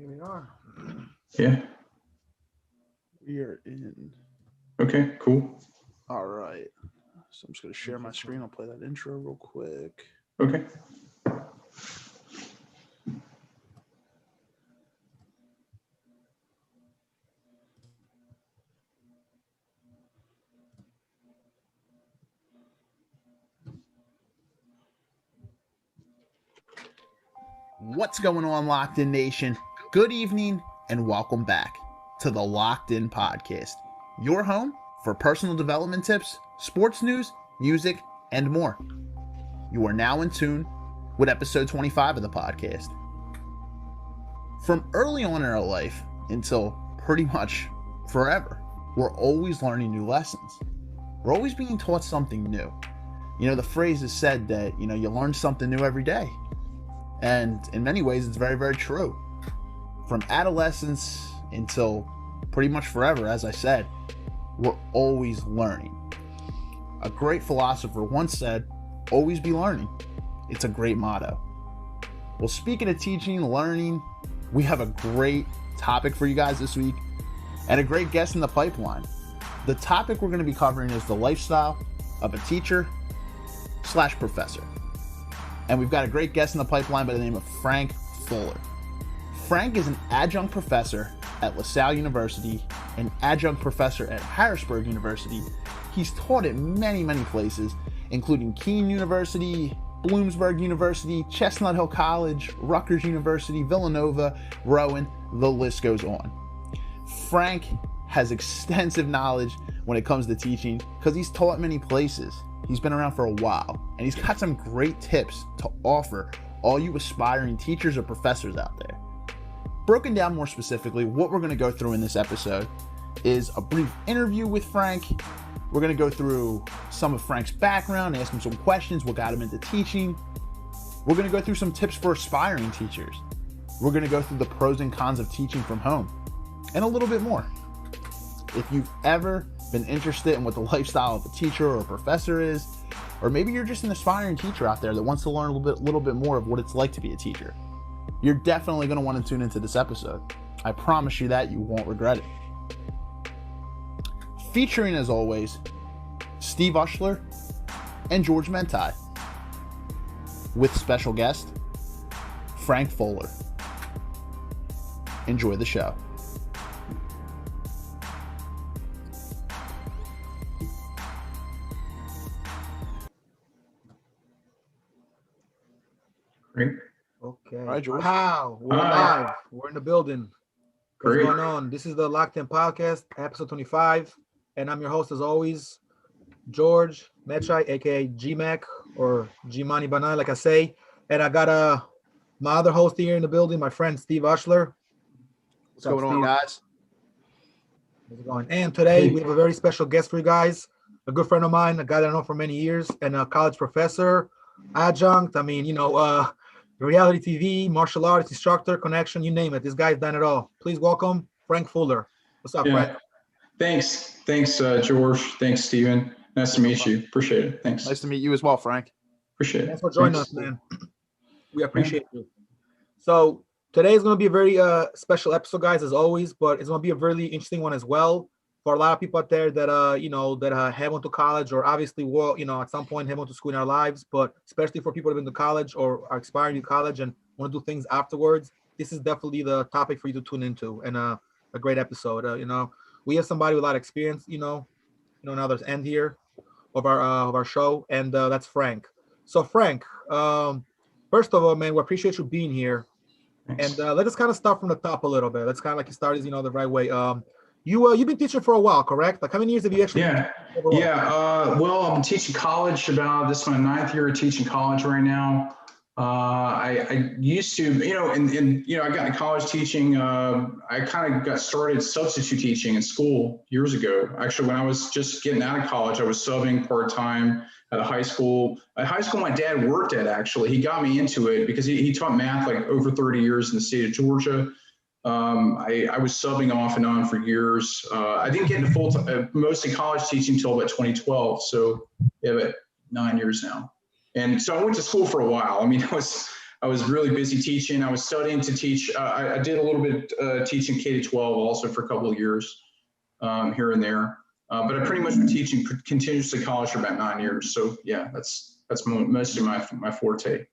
Here we are. Yeah. We are in. Okay, cool. All right. So I'm just going to share my screen. I'll play that intro real quick. Okay. What's going on, Locked In Nation? Good evening and welcome back to the Locked In Podcast, your home for personal development tips, sports news, music, and more. You are now in tune with episode 25 of the podcast. From early on in our life until pretty much forever, we're always learning new lessons. We're always being taught something new. You know, the phrase is said that, you learn something new every day. And in many ways, it's very, very true. From adolescence until pretty much forever, as I said, we're always learning. A great philosopher once said, always be learning. It's a great motto. Well, speaking of teaching, learning, we have a great topic for you guys this week and a great guest in the pipeline. The topic we're going to be covering is the lifestyle of a teacher/professor. And we've got a great guest in the pipeline by the name of Frank Fuller. Frank is an adjunct professor at LaSalle University, an adjunct professor at Harrisburg University. He's taught at many, many places, including Keene University, Bloomsburg University, Chestnut Hill College, Rutgers University, Villanova, Rowan, the list goes on. Frank has extensive knowledge when it comes to teaching because he's taught many places. He's been around for a while, and he's got some great tips to offer all you aspiring teachers or professors out there. Broken down more specifically, what we're going to go through in this episode is a brief interview with Frank. We're going to go through some of Frank's background, ask him some questions, what got him into teaching. We're going to go through some tips for aspiring teachers. We're going to go through the pros and cons of teaching from home, and a little bit more. If you've ever been interested in what the lifestyle of a teacher or a professor is, or maybe you're just an aspiring teacher out there that wants to learn a little bit more of what it's like to be a teacher, you're definitely going to want to tune into this episode. I promise you that you won't regret it. Featuring, as always, Steve Ushler and George Mentai, with special guest Frank Fuller. Enjoy the show. Great. Okay. All right, George. Wow. We're Hi. live. We're in the building. Great. What's going on? This is the Locked In Podcast, episode 25. And I'm your host, as always, George Mechai, aka GMAC, or G-Money Banai, like I say. And I got my other host here in the building, my friend Steve Ushler. What's going on, guys? How's it going? And today we have a very special guest for you guys. A good friend of mine, a guy that I know for many years, and a college professor, adjunct. I mean, reality TV, martial arts instructor, connection, you name it. This guy's done it all. Please welcome Frank Fuller. What's up, Frank? Thanks, George. Thanks, Steven. Nice to meet you. Appreciate it. Thanks. Nice to meet you as well, Frank. Appreciate it. Thanks for joining us, man. We appreciate you. So today is going to be a very special episode, guys, as always, but it's going to be a really interesting one as well for a lot of people out there that have went to college, or obviously at some point have went to school in our lives, but especially for people that have been to college or are aspiring to college and want to do things afterwards. This is definitely the topic for you to tune into, and a great episode. We have somebody with a lot of experience, now there's end here of our show, and that's Frank. So Frank, first of all, man, we appreciate you being here. Thanks. And let us kind of start from the top a little bit. Let's kind of like you started, the right way. You've been teaching for a while, correct? Like how many years have you actually? Well, I'm teaching college this is my 9th year of teaching college right now. I used to, I got into college teaching. I kind of got started substitute teaching in school years ago. Actually, when I was just getting out of college, I was subbing part-time at a high school. A high school my dad worked at, actually. He got me into it because he taught math like over 30 years in the state of Georgia. I was subbing off and on for years. I didn't get into mostly college teaching until about 2012. So yeah, about 9 years now. And so I went to school for a while. I mean, I I was really busy teaching. I was studying to teach. I did a little bit teaching K to 12 also for a couple of years here and there. But I've pretty much been teaching continuously college for about 9 years. So yeah, that's mostly my forte.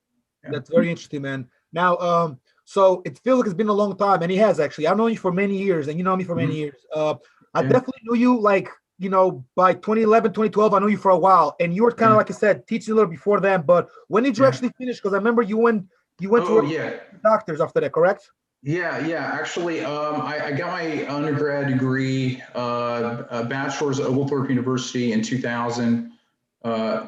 Yeah. That's very interesting, man. Now, so it feels like it's been a long time, and it has actually. I've known you for many years, and you know me for many years. I definitely knew you, like, you know, by 2011, 2012, I knew you for a while, and you were kind of, like I said, teaching a little before then. But when did you actually finish? Because I remember you went to doctors after that, correct? Yeah. Actually, I got my undergrad degree, a bachelor's at Oglethorpe University in 2000.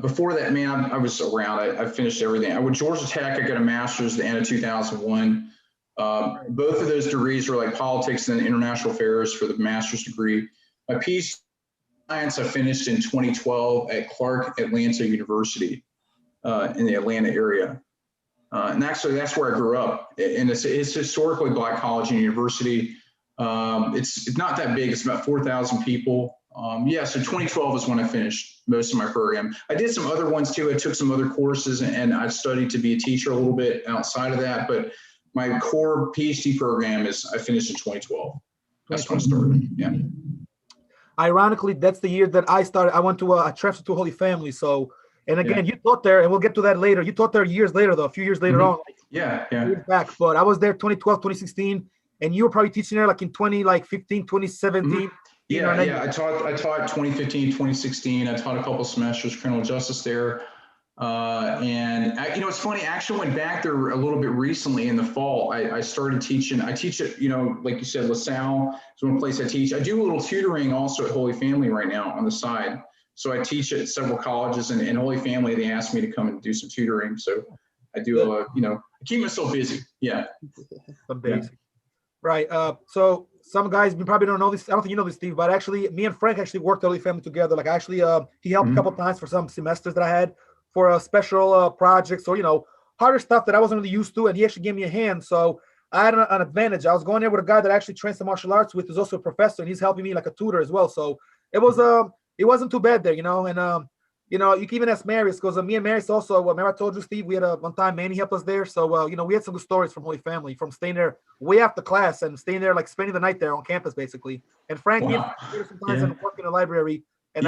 Before that, man, I was around. I finished everything. I went to Georgia Tech. I got a master's at the end of 2001. Both of those degrees were like politics and international affairs for the master's degree. My PhD science I finished in 2012 at Clark Atlanta University in the Atlanta area. And actually, that's where I grew up. And it's historically Black college and university. It's not that big. It's about 4,000 people. So 2012 is when I finished most of my program. I did some other ones too. I took some other courses, and I studied to be a teacher a little bit outside of that. But my core PhD program I finished in 2012. That's when I started. Yeah. Ironically, that's the year that I started. I went to I transferred to Holy Family. So, and again, you taught there, and we'll get to that later. You taught there years later, though, a few years later on. Like, years back. But I was there 2012, 2016, and you were probably teaching there like in 2015, 2017. I taught 2015, 2016. I taught a couple semesters criminal justice there. It's funny, I actually went back there a little bit recently in the fall. I started teaching. I teach at, like you said, LaSalle is one place I teach. I do a little tutoring also at Holy Family right now on the side. So I teach at several colleges, and in Holy Family, they asked me to come and do some tutoring. So I do, I keep myself busy. Yeah. Amazing. Right. So some guys, you probably don't know this. I don't think you know this, Steve, but actually me and Frank actually worked at Holy Family together. Like actually, he helped a couple of times for some semesters that I had for special projects or, harder stuff that I wasn't really used to. And he actually gave me a hand. So I had an advantage. I was going there with a guy that actually trains the martial arts with, who's also a professor, and he's helping me like a tutor as well. So it wasn't too bad there, and you can even ask Marius, because me and Marius also, remember I told you, Steve, we had one time Manny helped us there. So, we had some good stories from Holy Family, from staying there way after class and staying there, like spending the night there on campus, basically. And Frank, sometimes and work in the library. And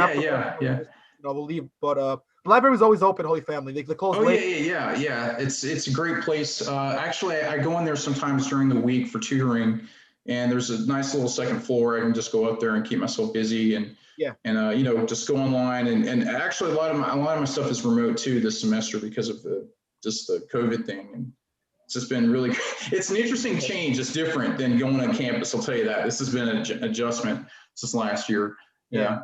we'll leave. But the library is always open, Holy Family. They close late. Yeah. It's a great place. Actually, I go in there sometimes during the week for tutoring, and there's a nice little second floor. I can just go up there and keep myself busy and just go online. And actually, a lot of my stuff is remote too this semester because of the COVID thing. And it's just been really, it's an interesting change. It's different than going on campus. I'll tell you that. This has been an adjustment since last year. Yeah.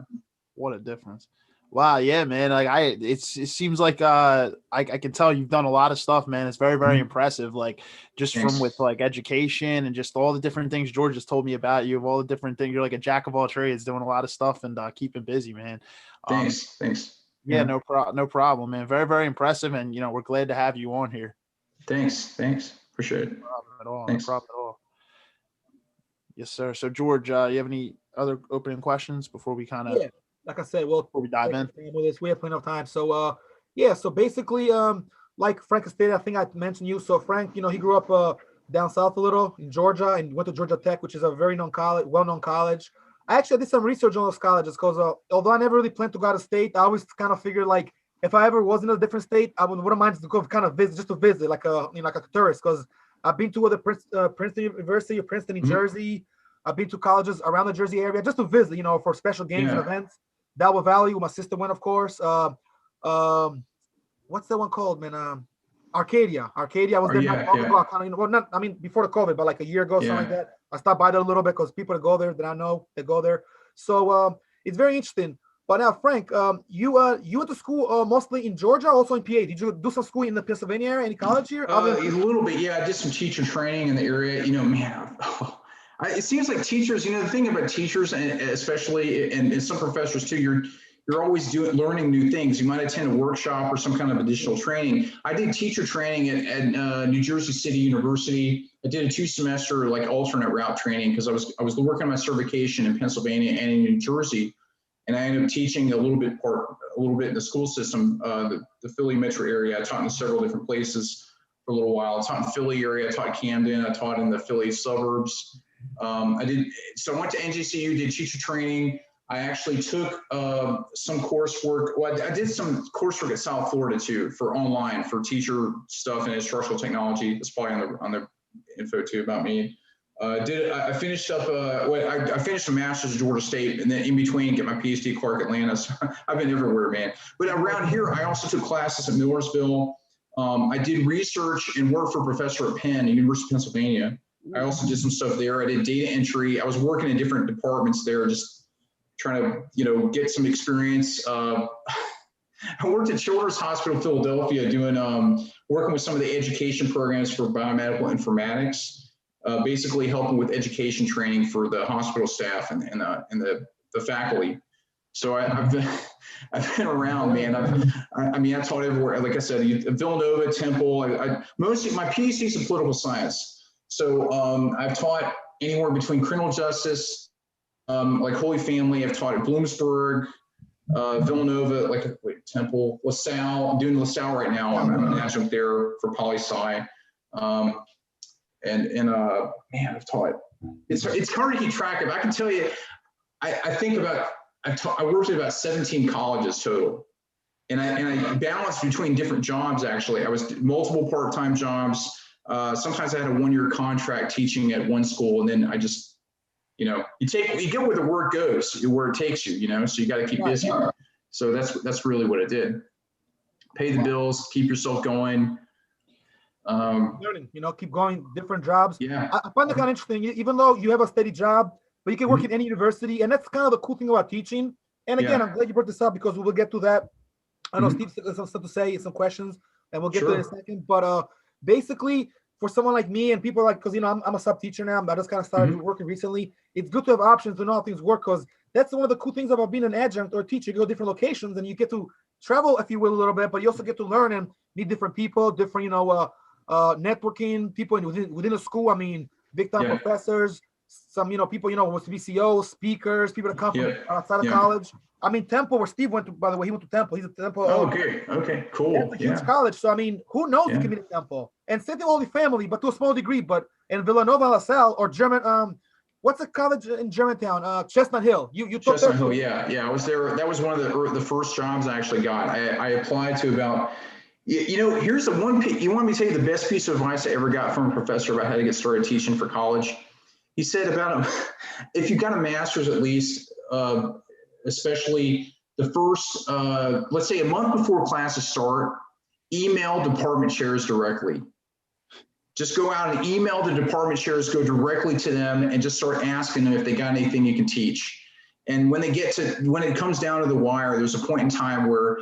What a difference. Wow, yeah, man. Like it seems like I can tell you've done a lot of stuff, man. It's very, very impressive. Like just from with like education and just all the different things George just told me about you, of all the different things. You're like a jack of all trades, doing a lot of stuff and keeping busy, man. Thanks. Yeah, no problem, man. Very, very impressive, and we're glad to have you on here. Thanks. Appreciate it. No problem at all. Thanks. No problem at all. Yes, sir. So George, you have any other opening questions before we kind of? Yeah. Like I said, before we dive in with this, we have plenty of time. So, so basically, like Frank stated, I think I mentioned you. So Frank, he grew up down south a little in Georgia and went to Georgia Tech, which is a very well-known college. I actually did some research on those colleges because although I never really planned to go out of state, I always kind of figured like if I ever was in a different state, I wouldn't mind to go kind of visit, like a tourist. Because I've been to Princeton University of Princeton, New Jersey. I've been to colleges around the Jersey area just to visit, for special games and events. Dalwa Valley, where my sister went, of course. What's that one called, man? Arcadia. I was there not long ago. Before the COVID, but like a year ago, something like that. I stopped by there a little bit because people that go there that I know, they go there. So it's very interesting. But now, Frank, you went to school mostly in Georgia, also in PA. Did you do some school in the Pennsylvania area, any college here? A little bit, yeah. I did some teacher training in the area. It seems like teachers, the thing about teachers, and especially and some professors too, you're always learning new things. You might attend a workshop or some kind of additional training. I did teacher training at New Jersey City University. I did a 2-semester like alternate route training because I was working on my certification in Pennsylvania and in New Jersey, and I ended up teaching a little bit in the school system, the Philly metro area. I taught in several different places. for a little while. I taught in the Philly area, I taught Camden, I taught in the Philly suburbs. So I went to NJCU, did teacher training. I actually took some coursework. Well, I did some coursework at South Florida too, for online, for teacher stuff and instructional technology. That's probably on the info too about me. I finished up, I finished a master's at Georgia State, and then in between get my PhD at Clark Atlanta. So I've been everywhere, man. But around here, I also took classes at Millersville. I did research and worked for a professor at Penn, University of Pennsylvania. I also did some stuff there. I did data entry. I was working in different departments there, just trying to, you know, get some experience. I worked at Children's Hospital Philadelphia doing, working with some of the education programs for biomedical informatics. Basically helping with education training for the hospital staff and the faculty. So I've been around, man. I mean, I taught everywhere. Like I said, Villanova, Temple. Mostly my PhD is in political science. So I've taught anywhere between criminal justice, like Holy Family. I've taught at Bloomsburg, Villanova, Temple, LaSalle. I'm doing LaSalle right now. I'm an adjunct there for poli-sci. Man, I've taught. It's hard to keep track of. I can tell you, I worked at about 17 colleges total, and I balanced between different jobs. Actually, I was multiple part-time jobs. Sometimes I had a 1-year contract teaching at one school, and then I just, you know, you get where the work goes, where it takes you, you know. So you got to keep busy. So that's really what it did. Pay the bills, keep yourself going. Learning, you know, keep going, different jobs. Yeah, I find it kind of interesting, even though you have a steady job, but you can work in any university, and that's kind of the cool thing about teaching. And again, I'm glad you brought this up because we will get to that. I know Steve has some stuff to say, some questions, and we'll get to it in a second. But basically, for someone like me and people because, you know, I'm a sub teacher now. I just kind of started working recently. It's good to have options to know how things work, because that's one of the cool things about being an adjunct or a teacher. You go to different locations and you get to travel, if you will, a little bit, but you also get to learn and meet different people, different, you know, networking people within the school. I mean, big time professors, some, you know, people, you know, with BCOs, speakers, people that come from outside of college. I mean, Temple, where Steve went to, by the way, he went to Temple. He's a Temple. Okay, cool. That's a huge college. So, I mean, who knows the community Temple? And same thing, Holy Family, but to a small degree. But in Villanova, LaSalle, or German, what's a college in Germantown? Chestnut Hill. You taught Chestnut Hill, yeah. I was there. That was one of the first jobs I actually got. I applied to about. You know, here's the one. You want me to tell you the best piece of advice I ever got from a professor about how to get started teaching for college? He said if you got a master's at least, especially the first, let's say a month before classes start, email department chairs directly. Just go out and email the department chairs, go directly to them, and just start asking them if they got anything you can teach. And when it comes down to the wire, there's a point in time where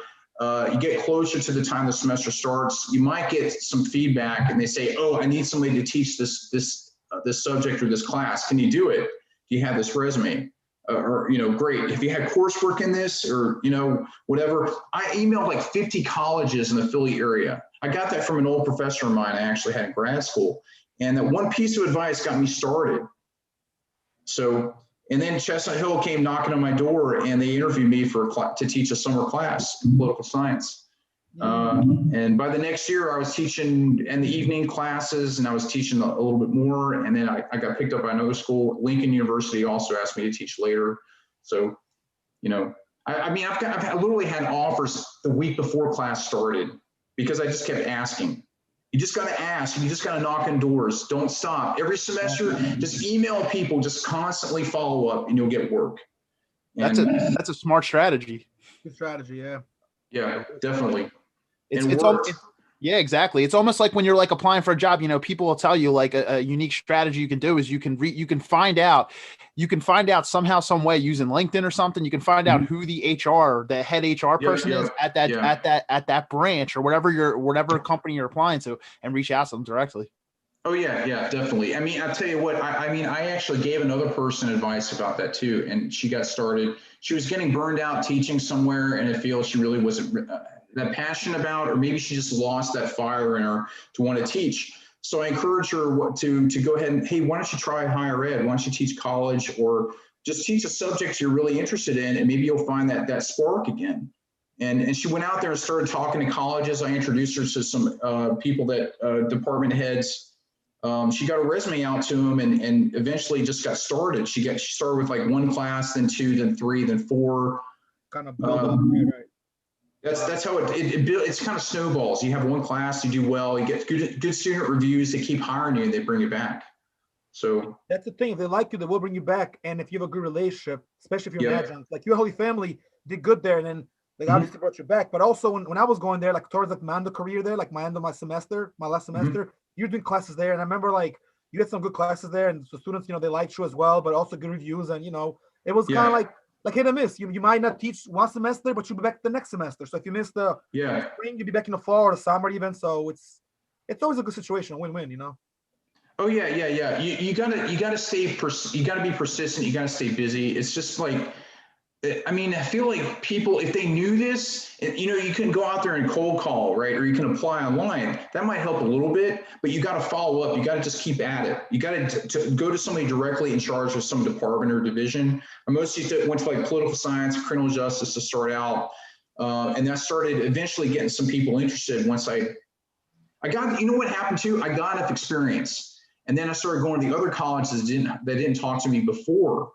you get closer to the time the semester starts, you might get some feedback and they say, oh, I need somebody to teach this subject or this class. Can you do it? Do you have this resume? Or, you know, great. If you had coursework in this or, you know, whatever. I emailed like 50 colleges in the Philly area. I got that from an old professor of mine I actually had in grad school. And that one piece of advice got me started. So, and then Chestnut Hill came knocking on my door and they interviewed me to teach a summer class in political science. And by the next year I was teaching in the evening classes and I was teaching a little bit more. And then I got picked up by another school. Lincoln University also asked me to teach later. So, you know, I mean, I've literally had offers the week before class started because I just kept asking. You just got to ask. You just got to knock on doors. Don't stop. Every semester, just email people. Just constantly follow up, and you'll get work. And that's a smart strategy. Good strategy, yeah. Yeah, definitely. Yeah, exactly. It's almost like when you're like applying for a job, you know, people will tell you like a unique strategy you can do is you can find out somehow, some way using LinkedIn or something. You can find out who the head HR person is at that branch or whatever company you're applying to and reach out to them directly. Oh yeah, definitely. I mean, I'll tell you what, I actually gave another person advice about that too. And she got started, she was getting burned out teaching somewhere in a field she really wasn't that passionate about, or maybe she just lost that fire in her to want to teach. So I encourage her to go ahead and, hey, why don't you try higher ed? Why don't you teach college or just teach a subject you're really interested in, and maybe you'll find that spark again. And she went out there and started talking to colleges. I introduced her to some people that department heads. She got a resume out to them, and eventually just got started. She started with like 1 class, then 2, then 3, then 4. Kind of build up, right. That's how it's kind of snowballs. You have 1 class, you do well, you get good student reviews, they keep hiring you, and they bring you back. So that's the thing. If they like you, they will bring you back. And if you have a good relationship, especially if you're an adjunct, like your Holy Family did good there, and then they obviously brought you back. But also when I was going there, like towards like my end of career there, like my end of my semester, my last semester, you were doing classes there, and I remember like you had some good classes there, and the students, they liked you as well, but also good reviews, and it was kind of like hit and miss. You might not teach 1 semester, but you'll be back the next semester. So if you miss the spring, you'll be back in the fall or the summer even. So it's always a good situation, a win-win, Oh yeah. You gotta stay. You gotta be persistent. You gotta stay busy. It's just like, I mean, I feel like people, if they knew this, you can go out there and cold call, right? Or you can apply online. That might help a little bit, but you got to follow up. You got to just keep at it. You got to go to somebody directly in charge of some department or division. I mostly went to like political science, criminal justice to start out. And that started eventually getting some people interested once I got, what happened too? I got enough experience. And then I started going to the other colleges that didn't talk to me before.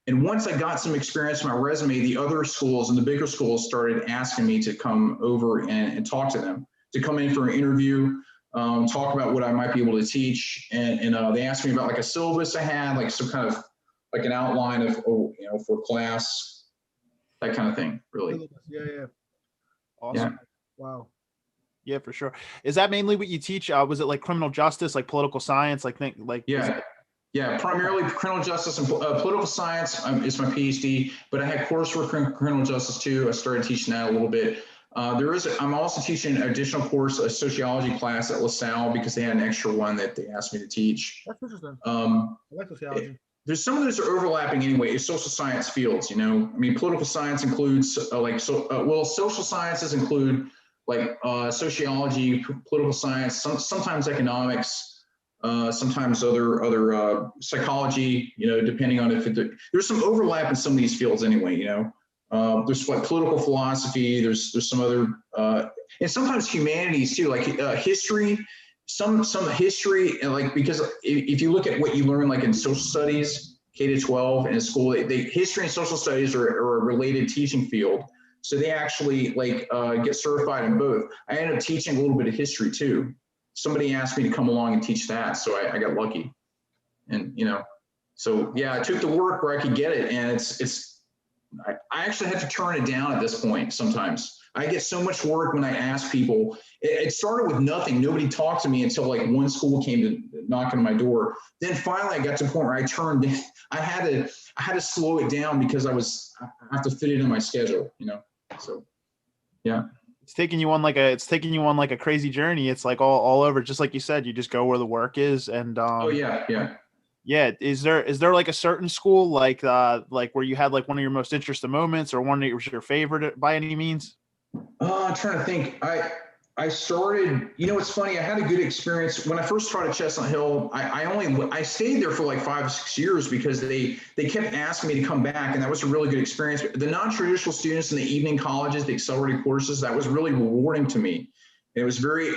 And once I got some experience in my resume, the other schools and the bigger schools started asking me to come over and talk to them, to come in for an interview, talk about what I might be able to teach. And they asked me about like a syllabus I had, like some kind of like an outline of, for class, that kind of thing, really. Yeah. Awesome. Yeah. Wow. Yeah, for sure. Is that mainly what you teach? Was it like criminal justice, like political science, Yeah, primarily criminal justice and political science is my PhD, but I had coursework in criminal justice too. I started teaching that a little bit. I'm also teaching an additional course, a sociology class at LaSalle, because they had an extra one that they asked me to teach. That's interesting. I like sociology. There's some of those are overlapping anyway. It's social science fields, I mean, political science includes social sciences include like sociology, political science, sometimes economics. Sometimes other psychology, depending on there's some overlap in some of these fields anyway, there's like political philosophy, there's some other, and sometimes humanities too, like history, some history, and like, because if you look at what you learn like in social studies, K-12 in school, history and social studies are a related teaching field. So they actually get certified in both. I ended up teaching a little bit of history too. Somebody asked me to come along and teach that, so I got lucky, and so yeah, I took the work where I could get it, and I actually have to turn it down at this point. Sometimes I get so much work when I ask people. It started with nothing. Nobody talked to me until like one school came to knock on my door. Then finally, I got to the point where I had to slow it down because I have to fit it in my schedule, So yeah. It's taking you on like a crazy journey. It's like all over, just like you said, you just go where the work is. And oh yeah. Is there like a certain school like where you had like one of your most interesting moments, or one that was your favorite by any means? I'm trying to think. I started, it's funny. I had a good experience when I first started Chestnut Hill. I stayed there for like 5 or 6 years because they kept asking me to come back, and that was a really good experience. The non-traditional students in the evening colleges, the accelerated courses, that was really rewarding to me. It was really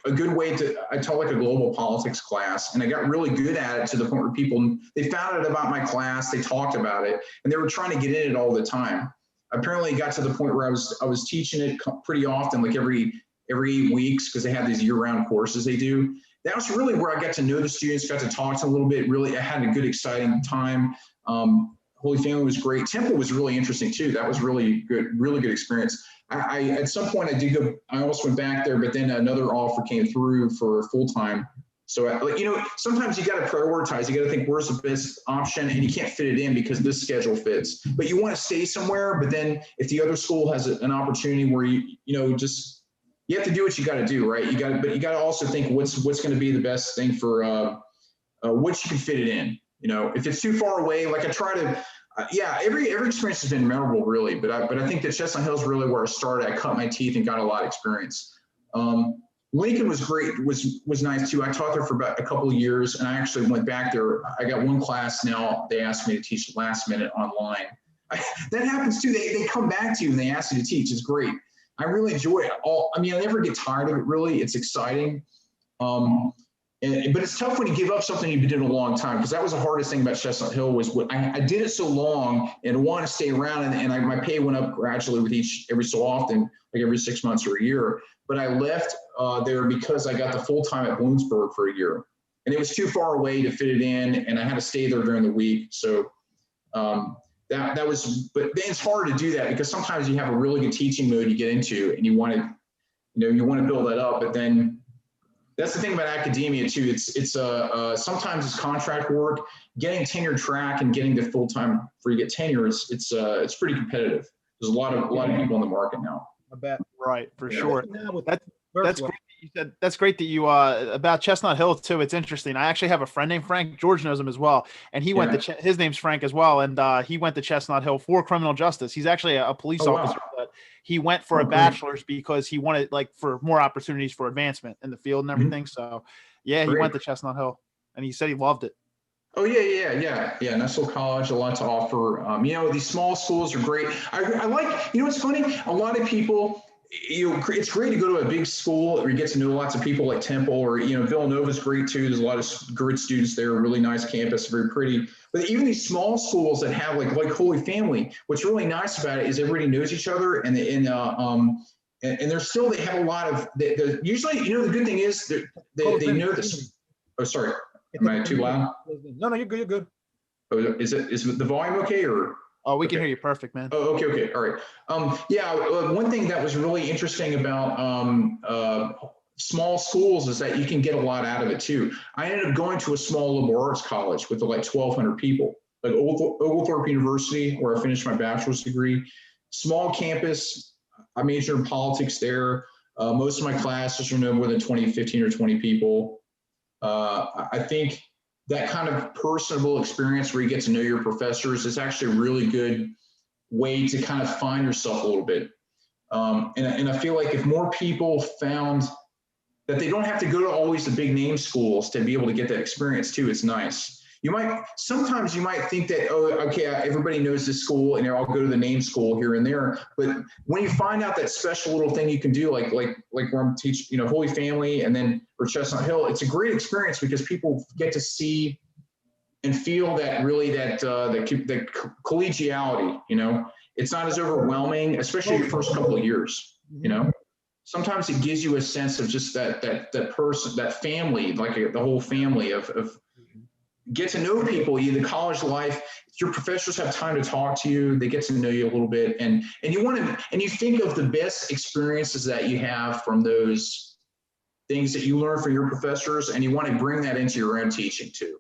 a good way I taught like a global politics class, and I got really good at it to the point where they found out about my class, they talked about it, and they were trying to get in it all the time. Apparently it got to the point where I was teaching it pretty often, like every 8 weeks, because they have these year-round courses they do. That was really where I got to know the students, got to talk to them a little bit. Really, I had a good, exciting time. Holy Family was great. Temple was really interesting too. That was really good experience. I at some point I almost went back there, but then another offer came through for full-time. So sometimes you got to prioritize. You got to think, where's the best option, and you can't fit it in because this schedule fits. But you want to stay somewhere. But then if the other school has an opportunity where you have to do what you got to do, right? But you got to also think what's going to be the best thing for what you can fit it in. If it's too far away, like I try to, every experience has been memorable, really. But I think that Chestnut Hill is really where I started. I cut my teeth and got a lot of experience. Lincoln was great, was nice too. I taught there for about a couple of years, and I actually went back there. I got one class now. They asked me to teach last minute online. That happens too. They come back to you and they ask you to teach. It's great. I really enjoy it. I never get tired of it, really. It's exciting. But it's tough when you give up something you've been doing a long time, because that was the hardest thing about Chestnut Hill was I did it so long and wanted to stay around, and my pay went up gradually with every so often, like every 6 months or a year. But I left there because I got the full time at Bloomsburg for a year, and it was too far away to fit it in, and I had to stay there during the week. So that was, but it's hard to do that because sometimes you have a really good teaching mode you get into, and you want to build that up, but then. That's the thing about academia too. It's sometimes it's contract work. Getting tenure track and getting to full time where you get tenure, it's pretty competitive. There's a lot of people in the market now. I bet. Right, for sure. That's great. You said that's great that you about Chestnut Hill too. It's interesting. I actually have a friend named Frank. George knows him as well, and he went to his name's Frank as well, and he went to Chestnut Hill for criminal justice. He's actually a police officer, but he went for a bachelor's because he wanted for more opportunities for advancement in the field and everything. So yeah, he went to Chestnut Hill, and he said he loved it. Oh yeah. Nassau College, a lot to offer. These small schools are great. I like. It's funny. A lot of people. It's great to go to a big school where you get to know lots of people like Temple, or Villanova's great too. There's a lot of good students there, really nice campus, very pretty. But even these small schools that have like Holy Family, what's really nice about it is everybody knows each other, and they're still, they have a lot of usually the good thing is they know this. Oh, sorry, am I too loud? No, you're good. You're good. Oh, is the volume okay or? Oh, we can hear you perfect, man. Oh, okay. All right. One thing that was really interesting about small schools is that you can get a lot out of it too. I ended up going to a small liberal arts college with like 1,200 people, like Oglethorpe University, where I finished my bachelor's degree. Small campus. I majored in politics there. Most of my classes are no more than 15 or 20 people. I think that kind of personable experience where you get to know your professors is actually a really good way to kind of find yourself a little bit. And I feel like if more people found that they don't have to go to always the big name schools to be able to get that experience too, it's nice. Sometimes you might think that, everybody knows this school and I'll go to the name school here and there. But when you find out that special little thing you can do, like where I'm teaching, Holy Family or Chestnut Hill, it's a great experience because people get to see and feel that really that collegiality, it's not as overwhelming, especially your first couple of years, Sometimes it gives you a sense of just that person, that family, like the whole family of get to know people. The college life, your professors have time to talk to you. They get to know you a little bit, and you think of the best experiences that you have from those things that you learn from your professors, and you want to bring that into your own teaching too.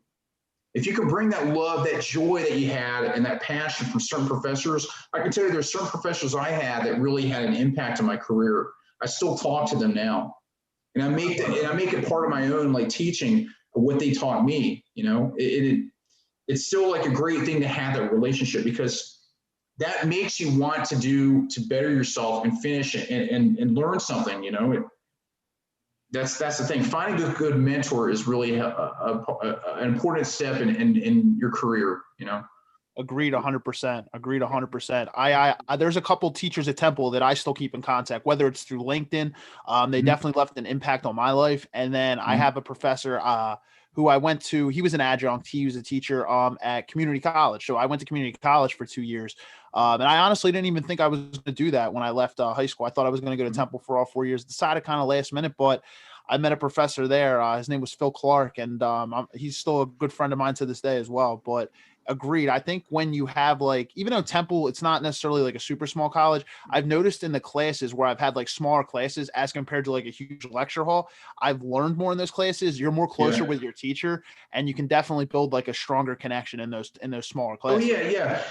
If you can bring that love, that joy that you had, and that passion from certain professors, I can tell you there's certain professors I had that really had an impact on my career. I still talk to them now, and I make it part of my own teaching. What they taught me, it's still like a great thing to have that relationship, because that makes you want to better yourself and finish and learn something. That's the thing. Finding a good mentor is really an important step in your career. Agreed 100%. Agreed 100%. I there's a couple teachers at Temple that I still keep in contact, whether it's through LinkedIn. They definitely left an impact on my life. And then I have a professor who I went to. He was an adjunct. He was a teacher at community college. So I went to community college for 2 years. And I honestly didn't even think I was going to do that when I left high school. I thought I was going to go to Temple for all 4 years. Decided kind of last minute, but I met a professor there. His name was Phil Clark, and he's still a good friend of mine to this day as well. But agreed. I think when you have even though Temple, it's not necessarily like a super small college, I've noticed in the classes where I've had smaller classes as compared to a huge lecture hall, I've learned more in those classes. You're more closer with your teacher, and you can definitely build a stronger connection in those smaller classes. Oh yeah.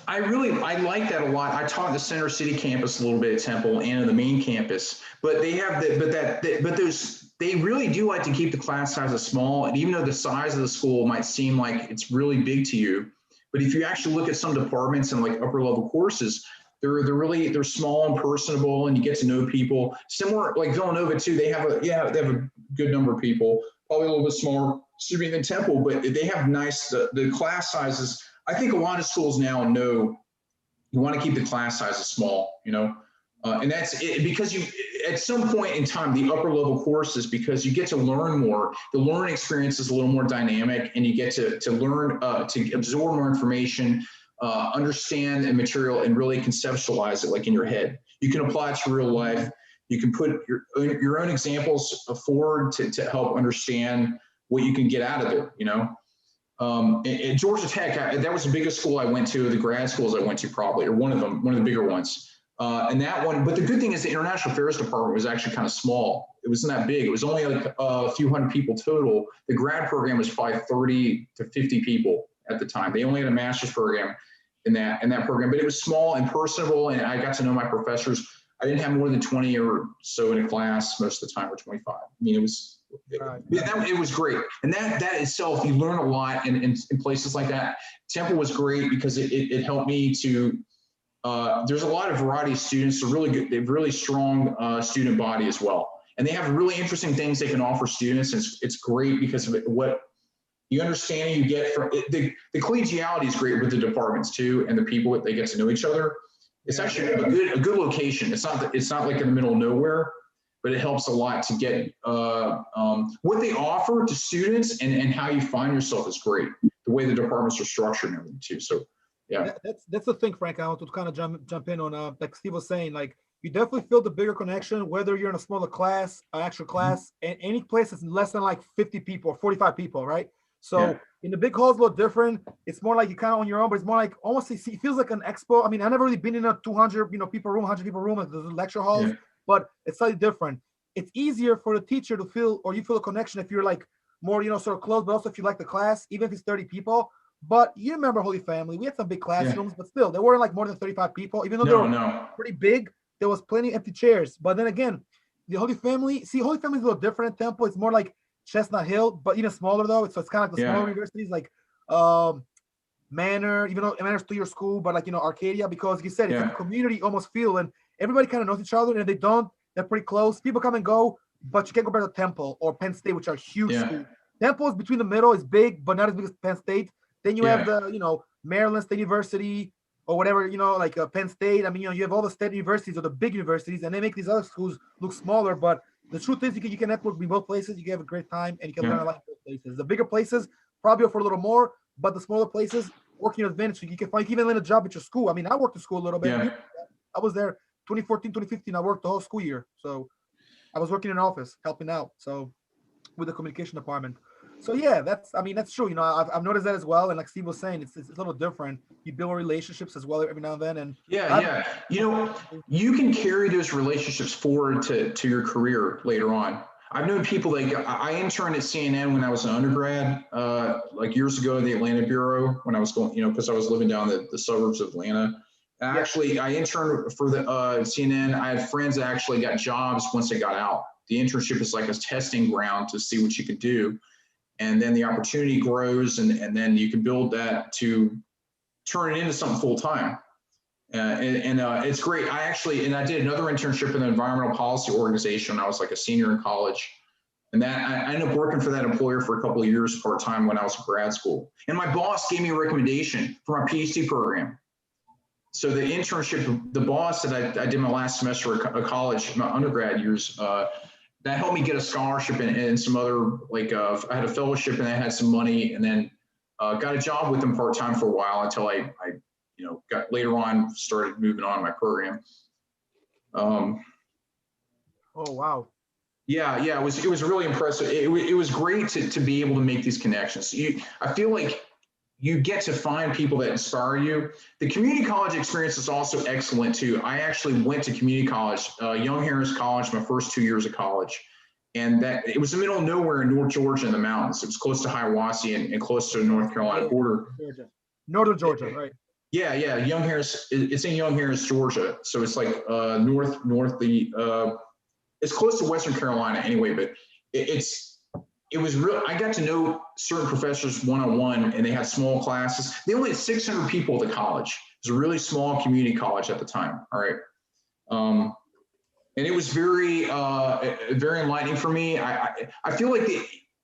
I like that a lot. I taught the Center City campus a little bit at Temple and in the main campus, but they have they really do like to keep the class sizes small. And even though the size of the school might seem like it's really big to you, but if you actually look at some departments and upper level courses, they're small and personable, and you get to know people. Similar like Villanova too. They have a good number of people, probably a little bit smaller than Temple, but they have nice the class sizes. I think a lot of schools now know You want to keep the class sizes small, and that's it, because you, at some point in time, the upper level courses, because you get to learn more, the learning experience is a little more dynamic, and you get to learn, to absorb more information, understand the material, and really conceptualize it like in your head. You can apply it to real life. You can put your own examples forward to help understand what you can get out of it, At Georgia Tech, that was the biggest school I went to, the grad schools I went to probably, or one of the bigger ones. And that one, but the good thing is the International Affairs Department was actually kind of small. It wasn't that big. It was only like a few hundred people total. The grad program was probably 30 to 50 people at the time. They only had a master's program in that program, but it was small and personable, and I got to know my professors. I didn't have more than 20 or so in a class most of the time, or 25. I mean, it was great. And that itself, you learn a lot in places like that. Temple was great because it helped me to, there's a lot of variety of students, so really good, they have really strong student body as well. And they have really interesting things they can offer students. It's great because of what you understand and you get from the collegiality is great with the departments too, and the people that they get to know each other. It's actually a good location. It's not like in the middle of nowhere, but it helps a lot to get what they offer to students and how you find yourself is great. The way the departments are structured and everything too. So yeah, that's the thing, Frank. I want to kind of jump in on like Steve was saying, like you definitely feel the bigger connection, whether you're in a smaller class, an extra class, and any place that's less than like 50 people or 45 people, right? So in the big halls, a little different. It's more like you kind of on your own, but it's more like almost it feels like an expo. I mean, I've never really been in a 200 people room, 100 people room at the lecture halls, but it's slightly different. It's easier for the teacher to feel, or you feel a connection if you're like more, sort of close, but also if you like the class, even if it's 30 people. But you remember Holy Family, we had some big classrooms, but still, there weren't like more than 35 people, even though they were pretty big. There was plenty of empty chairs. But then again, the Holy Family is a little different in Temple. It's more like Chestnut Hill, but even smaller though. So it's kind of like the smaller universities, like Manor, even though Manor's 3-year school, but like Arcadia, because you said it's like a community almost feel, and everybody kind of knows each other, and if they don't, they're pretty close. People come and go, but you can't go back to Temple or Penn State, which are huge schools. Temple is between the middle, is big, but not as big as Penn State. Then you have the Maryland State University or whatever, like Penn State. I mean, you have all the state universities or the big universities, and they make these other schools look smaller. But the truth is, you can network in both places. You can have a great time, and you can learn a lot in both places. The bigger places probably offer a little more, but the smaller places work your advantage. So you can even land a job at your school. I mean, I worked at school a little bit. I was there 2014, 2015. I worked the whole school year, so I was working in an office, helping out. So with the communication department. So yeah, that's true. I've noticed that as well. And like Steve was saying, it's a little different. You build relationships as well every now and then. And you can carry those relationships forward to your career later on. I've known people I interned at CNN when I was an undergrad, like years ago in the Atlanta bureau when I was going, because I was living down the suburbs of Atlanta. Actually, I interned for the CNN. I had friends that actually got jobs once they got out. The internship is like a testing ground to see what you could do. And then the opportunity grows, and then you can build that to turn it into something full time. It's great. I did another internship in the environmental policy organization when I was like a senior in college. And I ended up working for that employer for a couple of years part-time when I was in grad school. And my boss gave me a recommendation for my PhD program. So the internship, the boss that I did my last semester of college, my undergrad years, that helped me get a scholarship and some other, I had a fellowship and I had some money, and then got a job with them part-time for a while until I got later on, started moving on in my program. Oh, wow. Yeah, it was really impressive. It was great to be able to make these connections. I feel like you get to find people that inspire you. The community college experience is also excellent too. I actually went to community college, Young Harris College, my first 2 years of college. And that it was in the middle of nowhere in North Georgia in the mountains. It was close to Hiawassee and close to the North Carolina border. Northern Georgia, right? Yeah. Young Harris, it's in Young Harris, Georgia. So it's like it's close to Western Carolina anyway, but it was real. I got to know certain professors one-on-one, and they had small classes. They only had 600 people at the college. It was a really small community college at the time. All right. And it was very enlightening for me. I feel like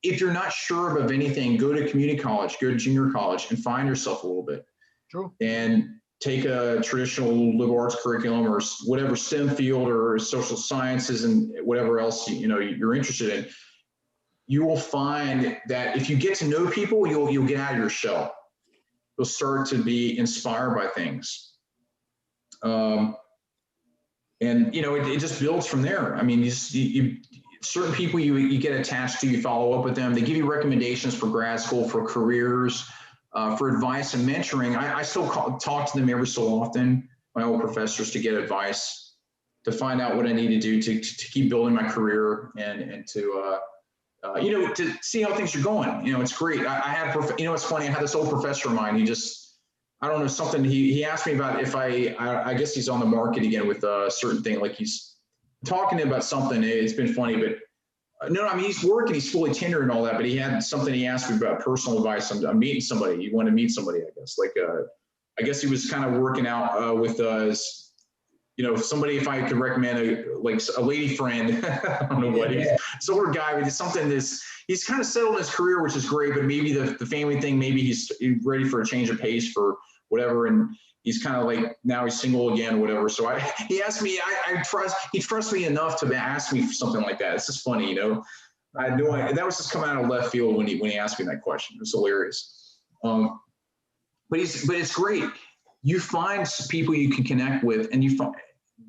if you're not sure of anything, go to community college, go to junior college, and find yourself a little bit. True. And take a traditional liberal arts curriculum or whatever STEM field or social sciences and whatever else you're interested in, you will find that if you get to know people, you'll get out of your shell. You'll start to be inspired by things. And it just builds from there. I mean, certain people you get attached to, you follow up with them. They give you recommendations for grad school, for careers, for advice and mentoring. I still talk to them every so often, my old professors, to get advice, to find out what I need to do to keep building my career and to see how things are going. It's great. I have, it's funny. I had this old professor of mine. I don't know, something he asked me about if I guess he's on the market again with a certain thing. Like he's talking to him about something. It's been funny, but no, I mean, he's working, he's fully tenured and all that, but he had something he asked me about personal advice. I'm meeting somebody. He wanted to meet somebody, I guess. Like, I guess he was kind of working out with somebody, if I could recommend a lady friend. I don't know what he's older guy, but it's something he's kind of settled in his career, which is great, but maybe the family thing, maybe he's ready for a change of pace for whatever. And he's kind of like, now he's single again, or whatever. So he asked me, he trusts me enough to ask me for something like that. It's just funny, I had no idea. That was just coming out of left field when he asked me that question. It was hilarious. But it's great. You find people you can connect with, and you find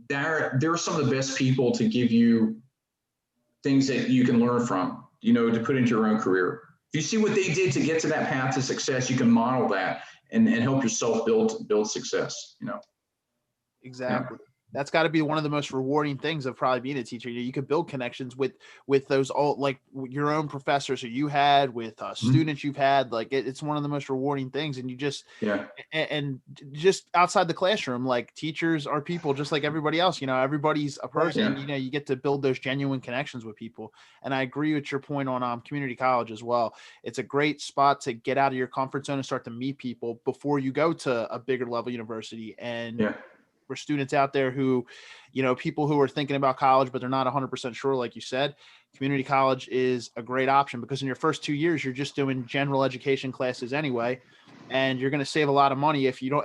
they're some of the best people to give you things that you can learn from, to put into your own career. If you see what they did to get to that path to success, you can model that and help yourself build success, Exactly. Yeah. That's got to be one of the most rewarding things of probably being a teacher. You could build connections with those all, like your own professors who you had, with students you've had. Like it's one of the most rewarding things. And you just, and just outside the classroom, like teachers are people just like everybody else. Everybody's a person. You get to build those genuine connections with people. And I agree with your point on community college as well. It's a great spot to get out of your comfort zone and start to meet people before you go to a bigger level university. And for students out there who, people who are thinking about college, but they're not 100% sure, like you said, community college is a great option, because in your first 2 years, you're just doing general education classes anyway, and you're going to save a lot of money if you don't,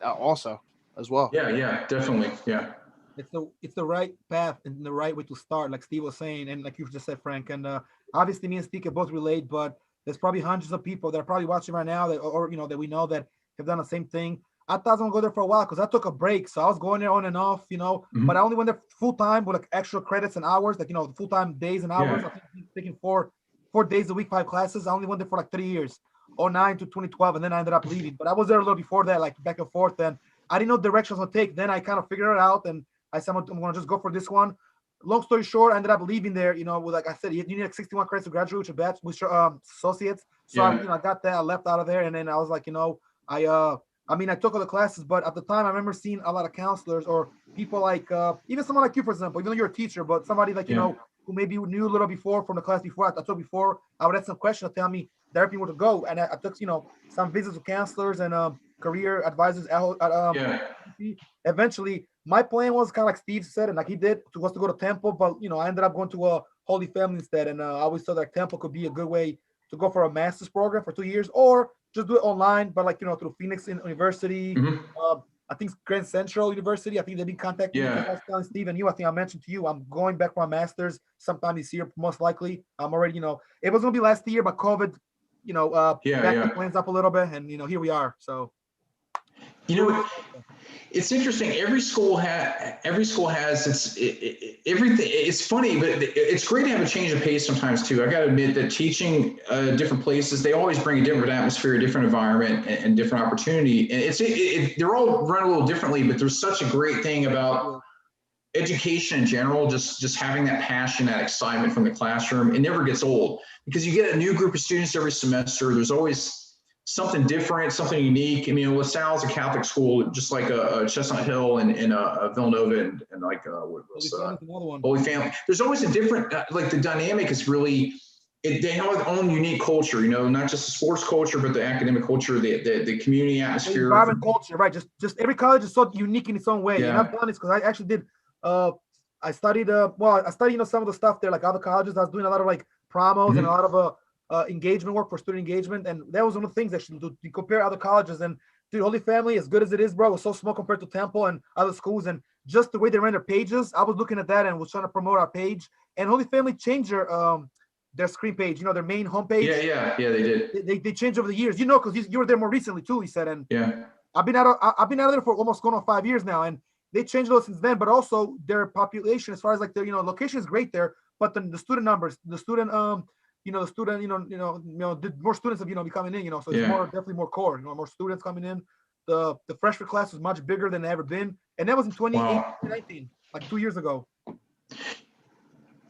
also as well. Yeah, definitely. Yeah. It's the right path and the right way to start, like Steve was saying, and like you just said, Frank, and obviously me and Steve can both relate, but there's probably hundreds of people that are probably watching right now that that we know that have done the same thing. I thought I was gonna go there for a while because I took a break, so I was going there on and off, But I only went there full time with like extra credits and hours, like full time days and hours. I think taking four days a week, 5 classes. I only went there for like 3 years, 2009 to 2012, and then I ended up leaving. But I was there a little before that, like back and forth, and I didn't know directions to take. Then I kind of figured it out, and I said I'm gonna just go for this one. Long story short, I ended up leaving there. With, like I said, you need like 61 credits to graduate with your bachelor, with your associates. So I got that. I left out of there, and then I was like, I took all the classes, but at the time I remember seeing a lot of counselors or people like, even someone like you, for example, even though you're a teacher, but somebody like, who maybe knew a little before from the class before I took before, I would ask some questions to tell me directly where to go. And I took, some visits with counselors and career advisors Eventually, my plan was kind of like Steve said, and like he did, was to go to Temple, but, I ended up going to a Holy Family instead. And I always thought that Temple could be a good way to go for a master's program for 2 years, or just do it online, but like, through Phoenix University, I think Grand Central University. I think they've been contacting me. I was telling Steve and you, I think I mentioned to you, I'm going back for my master's sometime this year, most likely. I'm already, it was going to be last year, but COVID, backed the plans up a little bit, and, here we are. So, it's interesting. Every school has everything. It's funny, but it's great to have a change of pace sometimes too. I got to admit that teaching different places, they always bring a different atmosphere, a different environment, and different opportunity. And they're all run a little differently, but there's such a great thing about education in general, just having that passion, that excitement from the classroom. It never gets old, because you get a new group of students every semester. There's always something different, something unique. I mean, LaSalle's a Catholic school, just like a Chestnut Hill and Villanova and like Holy Family. There's always a different, like the dynamic is really, they have their own unique culture, not just the sports culture, but the academic culture, the community atmosphere. The environment culture, right? Just every college is so unique in its own way. And I've done this because I actually did, I studied, some of the stuff there, like other colleges. I was doing a lot of like promos and a lot of engagement work for student engagement, and that was one of the things actually to compare other colleges. And Dude, Holy Family, as good as it is, bro, was so small compared to Temple and other schools, and just the way they ran their pages. I was looking at that and was trying to promote our page. And Holy Family changed their screen page, their main homepage. Yeah, they did. They changed over the years, because you were there more recently too. He said, and yeah, I've been out of there for almost going on 5 years now, and they changed those since then. But also their population, as far as like their location is great there, but the student numbers, the student the student more students have be coming in, so it's definitely more core, more students coming in. The freshman class was much bigger than it ever been, and that was in 2018, 2019, like 2 years ago.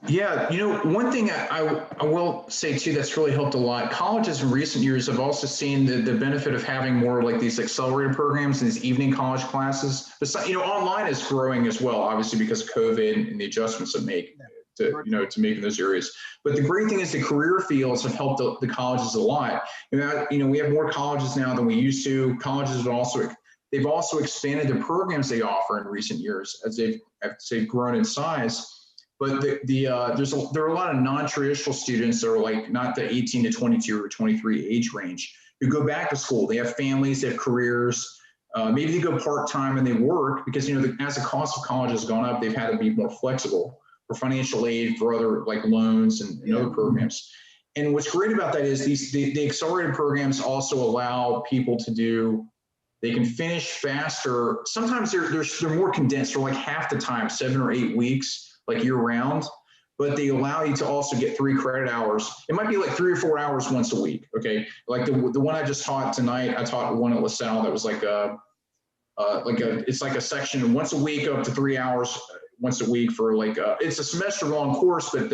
Yeah, one thing I will say too that's really helped a lot. Colleges in recent years have also seen the benefit of having more like these accelerated programs and these evening college classes. But online is growing as well, obviously because of COVID and the adjustments it make to make in those areas. But the great thing is the career fields have helped the colleges a lot. We have more colleges now than we used to. Colleges they've also expanded the programs they offer in recent years as they've grown in size. But there are a lot of non-traditional students that are like not the 18 to 22 or 23 age range who go back to school. They have families, they have careers. Maybe they go part-time and they work because as the cost of college has gone up, they've had to be more flexible for financial aid, for other like loans and other programs. And what's great about that is the accelerated programs also allow people they can finish faster. Sometimes they're more condensed, they're like half the time, 7 or 8 weeks, like year round, but they allow you to also get 3 credit hours. It might be like 3 or 4 hours once a week. Okay. Like the one I just taught tonight, I taught one at LaSalle that was it's like a section once a week up to 3 hours once a week for it's a semester long course, but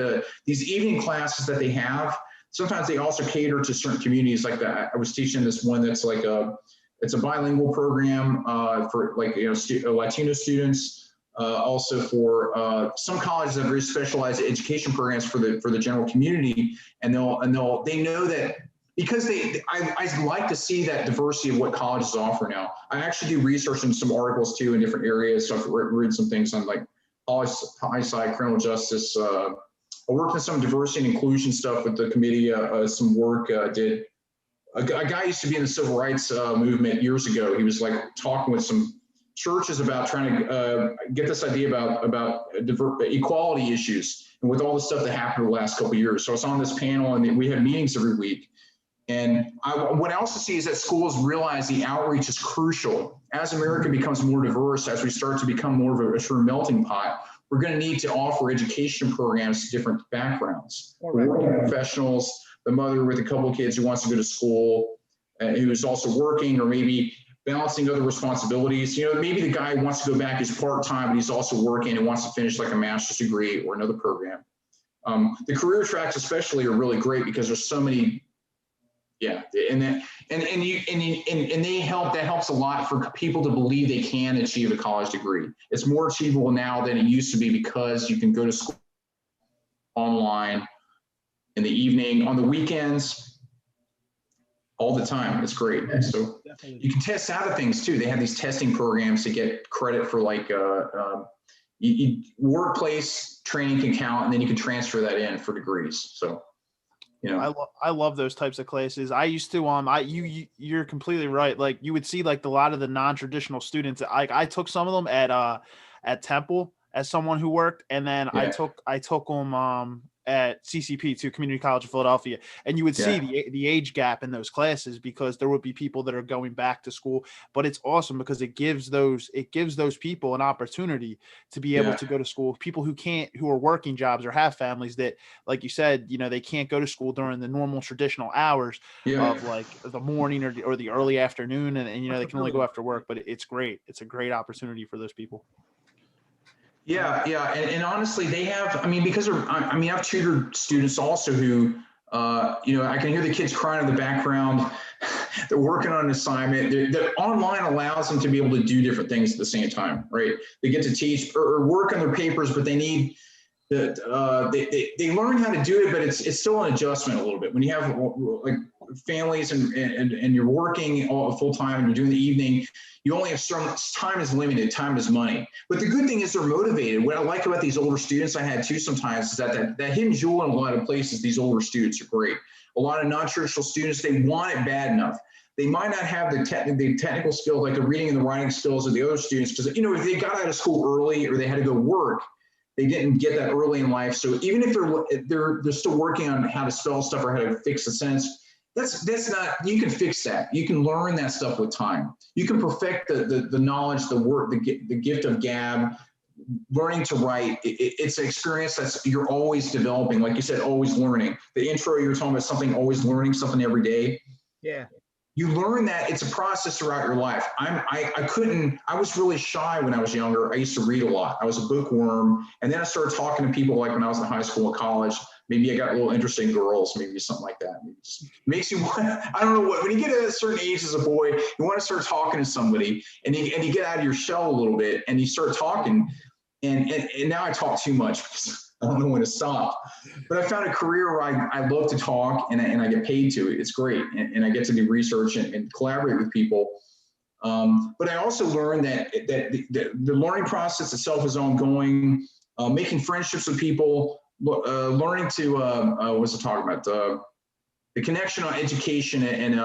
these evening classes that they have, sometimes they also cater to certain communities like that. I was teaching this one that's it's a bilingual program for Latino students, also for some colleges that have very specialized education programs for the general community, and they know that because I like to see that diversity of what colleges offer now. I actually do research in some articles too in different areas. So I've read some things on like high side criminal justice. I worked on some diversity and inclusion stuff with the committee. Some work did. A guy used to be in the civil rights movement years ago. He was like talking with some churches about trying to get this idea about equality issues and with all the stuff that happened in the last couple of years. So I was on this panel and we had meetings every week. And what I also see is that schools realize the outreach is crucial. As America becomes more diverse, as we start to become more of a true melting pot, we're going to need to offer education programs to different backgrounds. The working professionals, the mother with a couple of kids who wants to go to school, who is also working or maybe balancing other responsibilities. Maybe the guy wants to go back as part-time, but he's also working and wants to finish like a master's degree or another program. The career tracks especially are really great because there's so many. Yeah, and they help. That helps a lot for people to believe they can achieve a college degree. It's more achievable now than it used to be because you can go to school online in the evening, on the weekends, all the time. It's great. So you can test out of things too. They have these testing programs to get credit for like workplace training can count, and then you can transfer that in for degrees. So. I love those types of classes. I used to you're completely right. Like you would see like a lot of the non-traditional students. I took some of them at Temple as someone who worked, and then I took them at CCP too, Community College of Philadelphia, and you would see the age gap in those classes because there would be people that are going back to school. But it's awesome because it gives those people an opportunity to be able to go to school. People who are working jobs or have families that, like you said, they can't go to school during the normal traditional hours of like the morning or the early afternoon, and they can only go after work. But it's great. It's a great opportunity for those people. Yeah. And honestly, they have, because I've tutored students also who, I can hear the kids crying in the background. They're working on an assignment. The online allows them to be able to do different things at the same time, right? They get to teach or work on their papers, but they need they learn how to do it, but it's still an adjustment a little bit. When you have like families and you're working full time and you're doing the evening, you only have certain time is limited, time is money. But the good thing is they're motivated. What I like about these older students I had too sometimes is that hidden jewel in a lot of places, these older students are great. A lot of non-traditional students, they want it bad enough. they might not have the technical skills, like the reading and the writing skills of the other students, because, you know, if they got out of school early or they had to go work, they didn't get that early in life. So even if they're still working on how to spell stuff or how to fix a sentence, that's not, you can fix that. You can learn that stuff with time. You can perfect the knowledge, the work, the gift of gab, learning to write. It's an experience that's, you're always developing. Like you said, always learning. The intro, you were talking about something, always learning something every day. Yeah. You learn that it's a process throughout your life. I was really shy when I was younger. I used to read a lot. I was a bookworm. And then I started talking to people, like when I was in high school and college. Maybe I got a little interested in girls, maybe something like that. Maybe it just makes you want, I don't know what, when you get at a certain age as a boy, you want to start talking to somebody, and you get out of your shell a little bit and you start talking. And now I talk too much because I don't know when to stop. But I found a career where I love to talk, and I get paid to. It's great. And I get to do research and collaborate with people. But I also learned that the learning process itself is ongoing, making friendships with people, learning to, what's it talking about? The connection on education and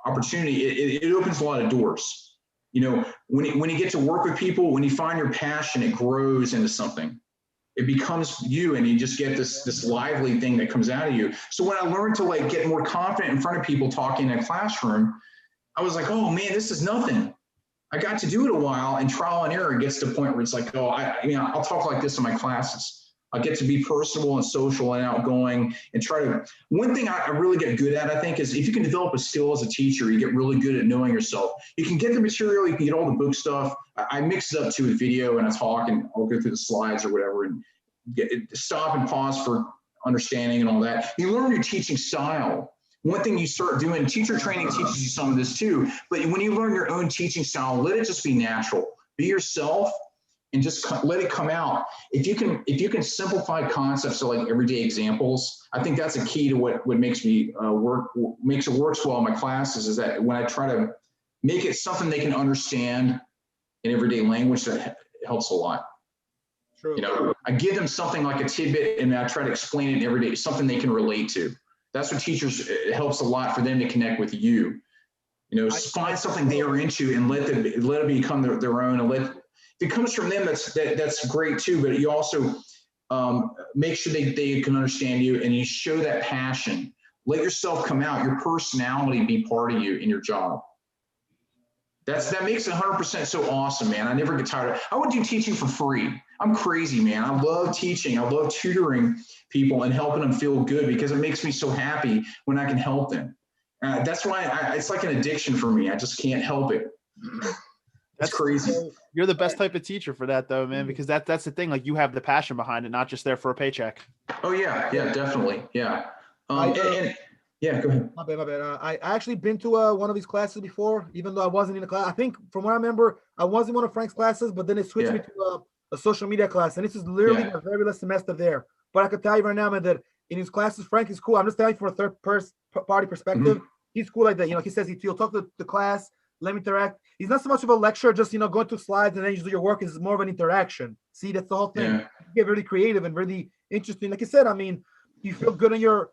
opportunity, it opens a lot of doors. You know, when you get to work with people, when you find your passion, it grows into something. It becomes you, and you just get this lively thing that comes out of you. So when I learned to like get more confident in front of people talking in a classroom, I was like, oh man, this is nothing. I got to do it a while, and trial and error gets to the point where it's like, oh, I'll talk like this in my classes. I get to be personable and social and outgoing and try to, one thing I really get good at, I think, is if you can develop a skill as a teacher, you get really good at knowing yourself. You can get the material, you can get all the book stuff. I mix it up too with video, and I talk, and I'll go through the slides or whatever, and stop and pause for understanding and all that. You learn your teaching style. One thing you start doing, teacher training teaches you some of this too, but when you learn your own teaching style, let it just be natural. Be yourself and just let it come out. If you can simplify concepts to like everyday examples, I think that's a key to what makes me makes it works well in my classes, is that when I try to make it something they can understand in everyday language, that helps a lot. True. You know, I give them something like a tidbit, and I try to explain it in everyday, something they can relate to. That's what teachers, it helps a lot for them to connect with you. You know, find something they are into and let it become their own, and if it comes from them, that's great too. But you also make sure they can understand you, and you show that passion. Let yourself come out, your personality be part of you in your job. That makes it 100% so awesome, man. I never get tired of. I would do teaching for free. I'm crazy, man. I love teaching. I love tutoring people and helping them feel good, because it makes me so happy when I can help them. That's why it's like an addiction for me. I just can't help it. That's crazy. You're the best type of teacher for that, though, man, because that's the thing. Like, you have the passion behind it, not just there for a paycheck. Oh yeah, definitely, yeah. Yeah, go ahead. My bad. I actually been to one of these classes before, even though I wasn't in the class. I think from what I remember, I was in one of Frank's classes, but then it switched me to a social media class, and this is literally my very last semester there. But I could tell you right now, man, that in his classes, Frank is cool. I'm just telling you from a third-party perspective. Mm-hmm. He's cool like that. You know, he says he'll talk to the class, let me interact. He's not so much of a lecturer, just, going through slides and then you do your work. It's more of an interaction. See, that's the whole thing. You get really creative and really interesting. Like I said, I mean, you feel good in your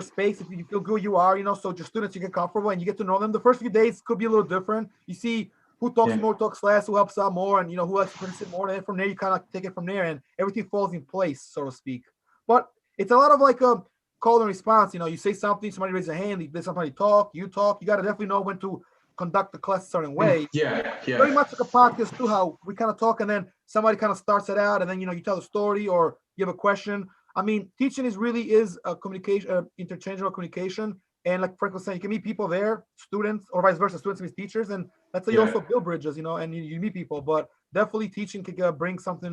space. If you feel good, you are, so your students, you get comfortable and you get to know them. The first few days could be a little different. You see who talks more, talks less, who helps out more, and who else brings it more. And from there, you kind of take it from there, and everything falls in place, so to speak. But it's a lot of like a call and response. You say something, somebody raises a hand, somebody talk, you talk. You got to definitely know when to conduct the class a certain way. Yeah. Very much like a podcast too, how we kind of talk and then somebody kind of starts it out, and then you tell a story or you have a question. I mean, teaching really is a communication, interchangeable communication. And like Frank was saying, you can meet people there, students, or vice versa, students meet teachers, and that's how you also build bridges, and you meet people. But definitely teaching can bring something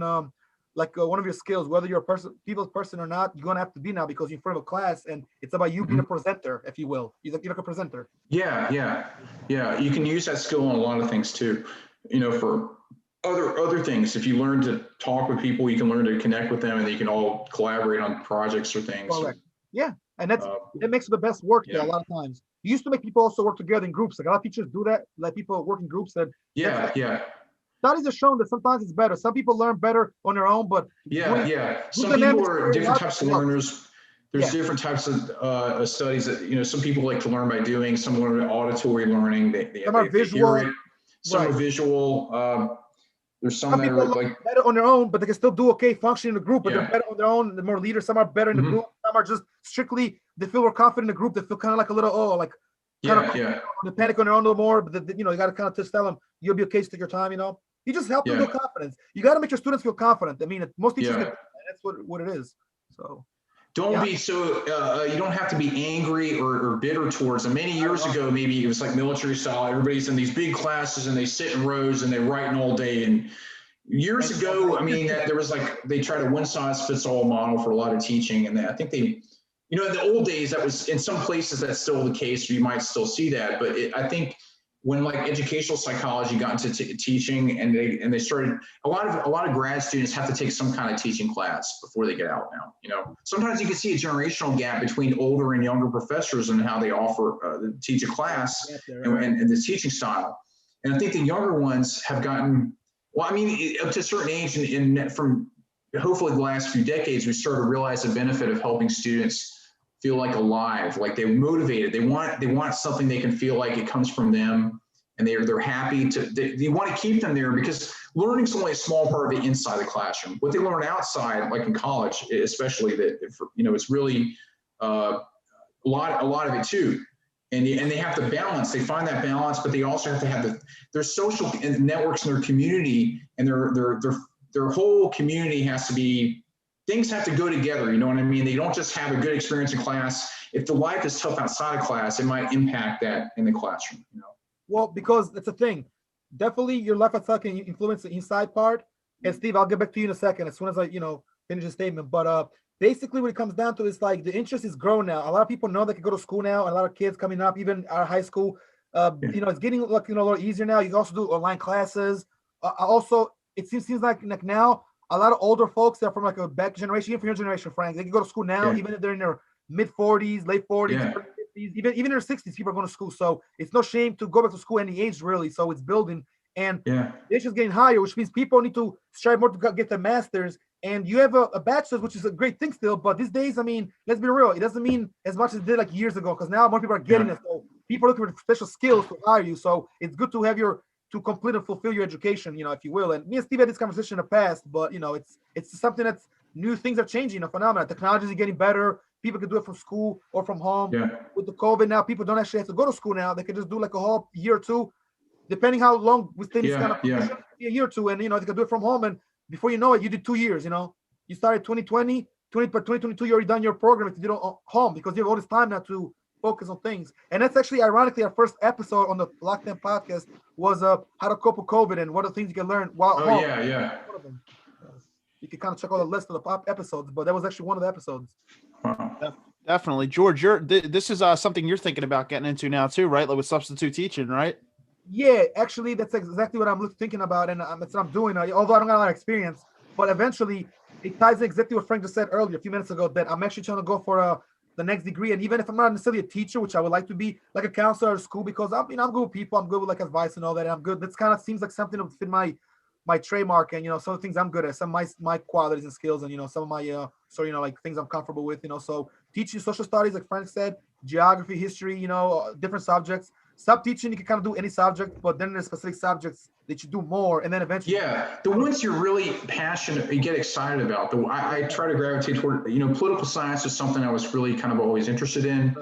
like one of your skills, whether you're a people's person or not, you're gonna have to be now, because you're in front of a class, and it's about you being a presenter, if you will. You're like a presenter. Yeah. You can use that skill on a lot of things too. For other things, if you learn to talk with people, you can learn to connect with them, and you can all collaborate on projects or things. Correct. Yeah, and that makes the best work there a lot of times. You used to make people also work together in groups. Like a lot of teachers do that, let people work in groups. And studies have shown that sometimes it's better. Some people learn better on their own, but some people are different types of learners. There's different types of studies that, you know, some people like to learn by doing, some learn by auditory learning. Some are visual, hear it, some are visual. There's some that people are like better on their own, but they can still do okay function in the group, but Yeah. they're better on their own. The more leaders, some are better in the group, some are just strictly, they feel more confident in the group. They feel kind of like a little, the panic on their own a little more, but you know, you got to kind of just tell them, you'll be okay, just take your time, you know. You just help them build confidence. You got to make your students feel confident. I mean, most teachers get, that's what it is. So don't be so, you don't have to be angry or bitter towards them. Many years ago, maybe it was like military style. Everybody's in these big classes and they sit in rows and they're writing all day. And years ago, I mean, there was like, they tried a one size fits all model for a lot of teaching. And I think they, you know, in the old days, that was in some places that's still the case. You might still see that, but I think when like educational psychology got into teaching and they started, a lot of grad students have to take some kind of teaching class before they get out now. You know, sometimes you can see a generational gap between older and younger professors and how they offer teach a class and the teaching style. And I think the younger ones have gotten, well, I mean, up to a certain age and from hopefully the last few decades, we started to realize the benefit of helping students feel like alive, like they're motivated. They want something they can feel like it comes from them, and they're happy to. They want to keep them there because learning's only a small part of it inside the classroom. What they learn outside, like in college, especially, that you know, it's really a lot of it too. And they have to balance. They find that balance, but they also have to have their social networks in their community, and their whole community has to be. Things have to go together, you know what I mean? They don't just have a good experience in class. If the life is tough outside of class, it might impact that in the classroom, you know? Well, because that's the thing. Definitely your life outside can influence the inside part. And Steve, I'll get back to you in a second as soon as I, you know, finish the statement. But basically what it comes down to is like the interest is growing now. A lot of people know they can go to school now. A lot of kids coming up, even out of high school, you know, it's getting like, you know, a little easier now. You can also do online classes. Also, it seems like now, a lot of older folks that are from like a back generation, even from your generation, Frank, they can go to school now, even if they're in their mid 40s, late 40s, 50s, even in their 60s, people are going to school. So it's no shame to go back to school any age, really. So it's building, and it's just getting higher, which means people need to strive more to get their masters. And you have a bachelor's, which is a great thing still. But these days, I mean, let's be real, it doesn't mean as much as it did like years ago, because now more people are getting it. So people are looking for special skills to hire you. So it's good to have to complete and fulfill your education, you know, if you will. And me and Steve had this conversation in the past, but you know, it's something that's new. Things are changing, a phenomenon. Technology is getting better. People can do it from school or from home. With the COVID now, people don't actually have to go to school now. They can just do like a whole year or two, depending how long within this kind of a year or two, and you know, they can do it from home. And before you know it, you did 2 years. You know, you started 2020, but 2022 you already done your program if you did it at home, because you have all this time now to focus on things. And that's actually ironically our first episode on the Lockdown podcast was how to cope with COVID and what are the things you can learn while home. One of them. You can kind of check all the list of the pop episodes, but that was actually one of the episodes. Definitely. George, this is something you're thinking about getting into now too, right? Like with substitute teaching, right? Yeah, actually that's exactly what I'm thinking about, and that's what I'm doing. Although I don't got a lot of experience, but eventually it ties in exactly what Frank just said earlier a few minutes ago, that I'm actually trying to go for the next degree. And even if I'm not necessarily a teacher, which I would like to be, like a counselor at a school, because I'm good with people, I'm good with like advice and all that, and I'm good. That's kind of seems like something that would fit my trademark, and you know, some of the things I'm good at, some of my qualities and skills, and you know, some of my so you know, like things I'm comfortable with, you know. So teaching social studies, like Frank said, geography, history, you know, different subjects. Stop teaching, you can kind of do any subject, but then there's specific subjects that you do more, and then eventually the ones you're really passionate and get excited about. I try to gravitate toward, you know, political science is something I was really kind of always interested in.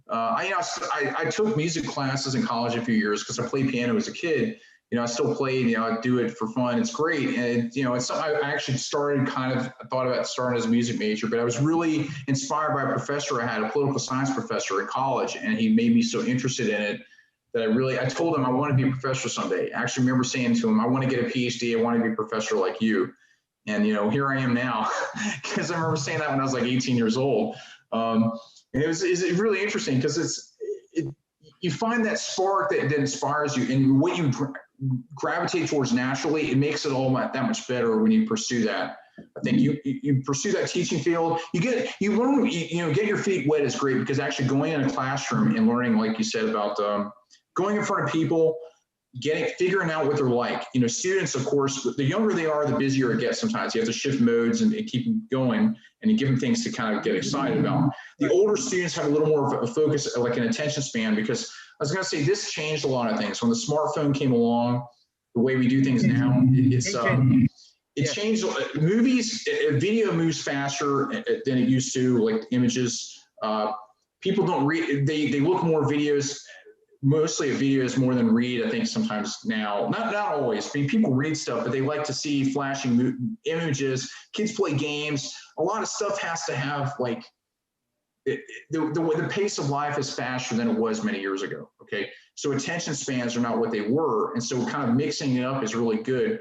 I took music classes in college a few years because I played piano as a kid. You know, I still played, you know, I do it for fun. It's great. And, you know, it's something I actually thought about starting as a music major, but I was really inspired by a professor I had, a political science professor in college, and he made me so interested in it that I told him I want to be a professor someday. I actually remember saying to him, I want to get a PhD. I want to be a professor like you. And, you know, here I am now, because I remember saying that when I was like 18 years old. And it's really interesting because you find that spark that inspires you, and what you gravitate towards naturally, it makes it all that much better when you pursue that. I think you pursue that teaching field, you learn, you know, get your feet wet is great, because actually going in a classroom and learning, like you said, about going in front of people, figuring out what they're like. Students, of course, the younger they are, the busier it gets sometimes. You have to shift modes and keep them going and give them things to kind of get excited about. The older students have a little more of a focus, like an attention span, because I was going to say this changed a lot of things. When the smartphone came along, the way we do things now, it changed. Movies, video moves faster than it used to, like images. People don't read, they look more videos, mostly at videos more than read, I think sometimes now. Not always. I mean, people read stuff, but they like to see flashing images. Kids play games. A lot of stuff has to have like, the pace of life is faster than it was many years ago, okay? So attention spans are not what they were, and so kind of mixing it up is really good.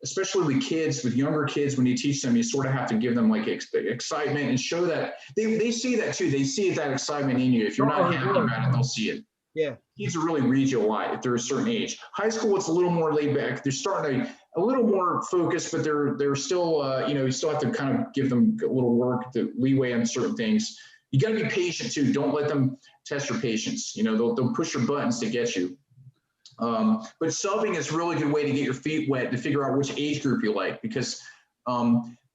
Especially with kids, with younger kids, when you teach them, you sort of have to give them like excitement and show that they see that too. They see that excitement in you. If you're not happy about it, they'll see it. Yeah. Kids will really read you a lot if they're a certain age. High school, it's a little more laid back. They're starting a little more focused, but they're still, you still have to kind of give them a little work, the leeway on certain things. You got to be patient too. Don't let them test your patience. They'll push your buttons to get you. But subbing is a really good way to get your feet wet to figure out which age group you like, because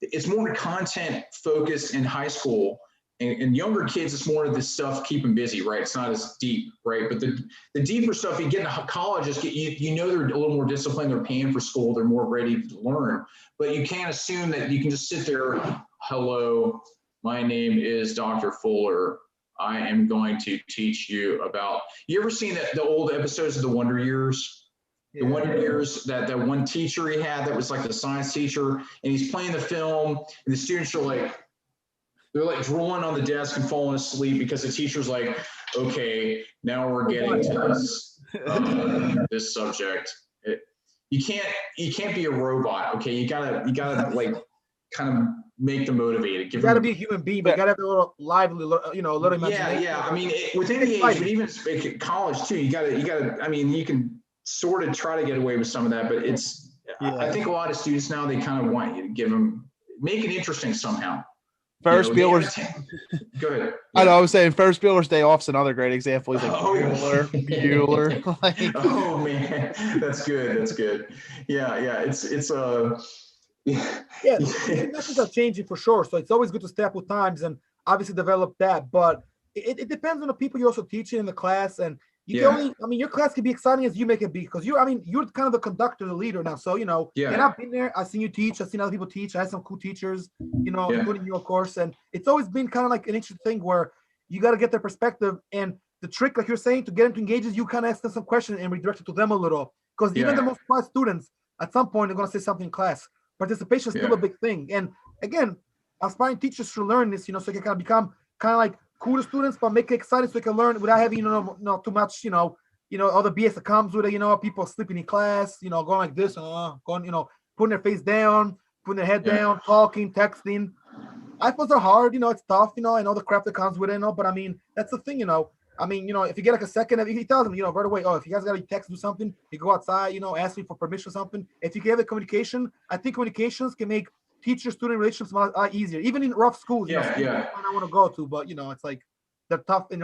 it's more content focused in high school, and younger kids, it's more of this stuff keep them busy, right? It's not as deep, right? But the deeper stuff you get into college is they're a little more disciplined. They're paying for school. They're more ready to learn. But you can't assume that you can just sit there. Hello, my name is Dr. Fuller. I am going to teach you about, you ever seen the old episodes of the Wonder Years? Yeah. The Wonder Years, that one teacher he had that was like the science teacher, and he's playing the film, and the students are they're like drooling on the desk and falling asleep because the teacher's like, okay, now we're getting to this subject. You can't be a robot, okay? You gotta like kind of make them motivated. You got to be a human being, but you got to have a little lively, a little imagination. Yeah. I mean, within the age, but even at college too, you got to. I mean, you can sort of try to get away with some of that, but it's. Yeah. I think a lot of students now, they kind of want you to make it interesting somehow. Ferris Bueller's. Go ahead. Yeah. I know. I was saying Ferris Bueller's Day Off's another great example. He's like Bueller. Oh man, that's good. Yeah. Yeah, methods are changing for sure. So it's always good to stay up with times and obviously develop that. But it depends on the people you're also teaching in the class. And you can only, your class can be exciting as you make it be, because you're kind of the conductor, the leader now. So, and I've been there, I've seen you teach, I've seen other people teach. I had some cool teachers, including you, of course. And it's always been kind of like an interesting thing where you got to get their perspective. And the trick, like you're saying, to get them to engage is you kind of ask them some questions and redirect it to them a little. Because even the most quiet students, at some point, they're going to say something in class. Participation is still a big thing. And again, aspiring teachers should learn this, so they can kind of become kind of like cool to students, but make it exciting so they can learn without having, not too much, all the BS that comes with it, people sleeping in class, going like this, going, putting their face down, putting their head down, talking, texting. iPhones are hard, it's tough, I know the crap that comes with it, but I mean, that's the thing, if you get like a second, he tells them, right away, if you guys got to text, do something, you go outside, ask me for permission or something. If you can have the communication, I think communications can make teacher-student relationships a lot easier, even in rough schools. I want to go to, but it's like they're tough. They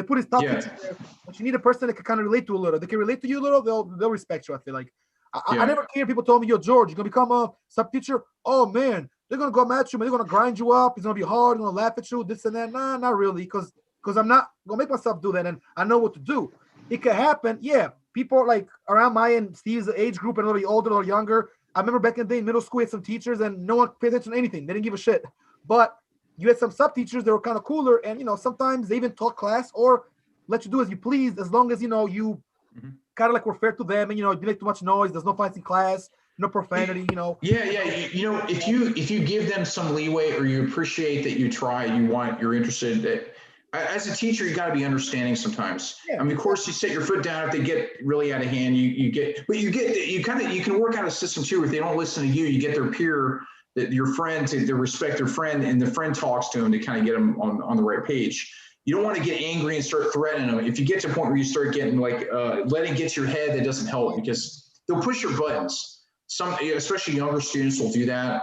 put these tough teachers there, but you need a person that can kind of relate to a little. They can relate to you a little. They'll respect you. I feel like I never care. People told me, "Yo, George, you're gonna become a sub teacher." Oh man, they're gonna go at you, man. They're gonna grind you up. It's gonna be hard. They're gonna laugh at you. This and that. Nah, not really, because I'm not gonna make myself do that, and I know what to do. It can happen. Yeah, people like around my and Steve's age group and a little bit older or younger. I remember back in the day in middle school, we had some teachers and no one paid attention to anything. They didn't give a shit. But you had some sub teachers that were kind of cooler, and sometimes they even taught class or let you do as you please, as long as you kind of like were fair to them, and you make too much noise. There's no fights in class, no profanity. If you give them some leeway, or you appreciate that you try, you're interested. That as a teacher, you got to be understanding sometimes. I mean, of course, you set your foot down if they get really out of hand. You can work out a system too. If they don't listen to you, you get their peer, your friend, to respect their friend, and the friend talks to them to kind of get them on the right page. You don't want to get angry and start threatening them. If you get to a point where you start getting letting get to your head, that doesn't help, because they'll push your buttons. some, especially younger students will do that.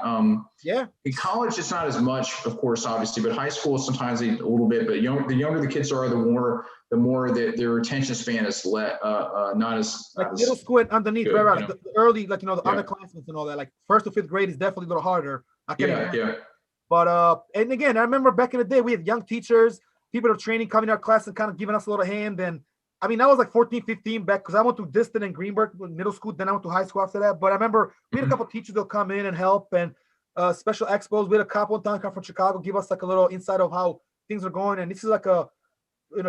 Yeah. In college, it's not as much, of course, obviously, but high school sometimes a little bit. But the younger the kids are, the more that their attention span is not as Like middle school and underneath, good, right? Like the early, like the Yeah. underclassmen and all that. Like 1st to 5th grade is definitely a little harder. I can imagine. Yeah. But and again, I remember back in the day, we had young teachers, people of training coming to our class and kind of giving us a little hand. And I mean, I was like 14, 15 back because I went to Diston and Greenberg middle school. Then I went to high school after that. But I remember we had a couple of teachers that'll come in and help, and special expos. We had a cop one time come from Chicago, give us like a little insight of how things are going. And this is like a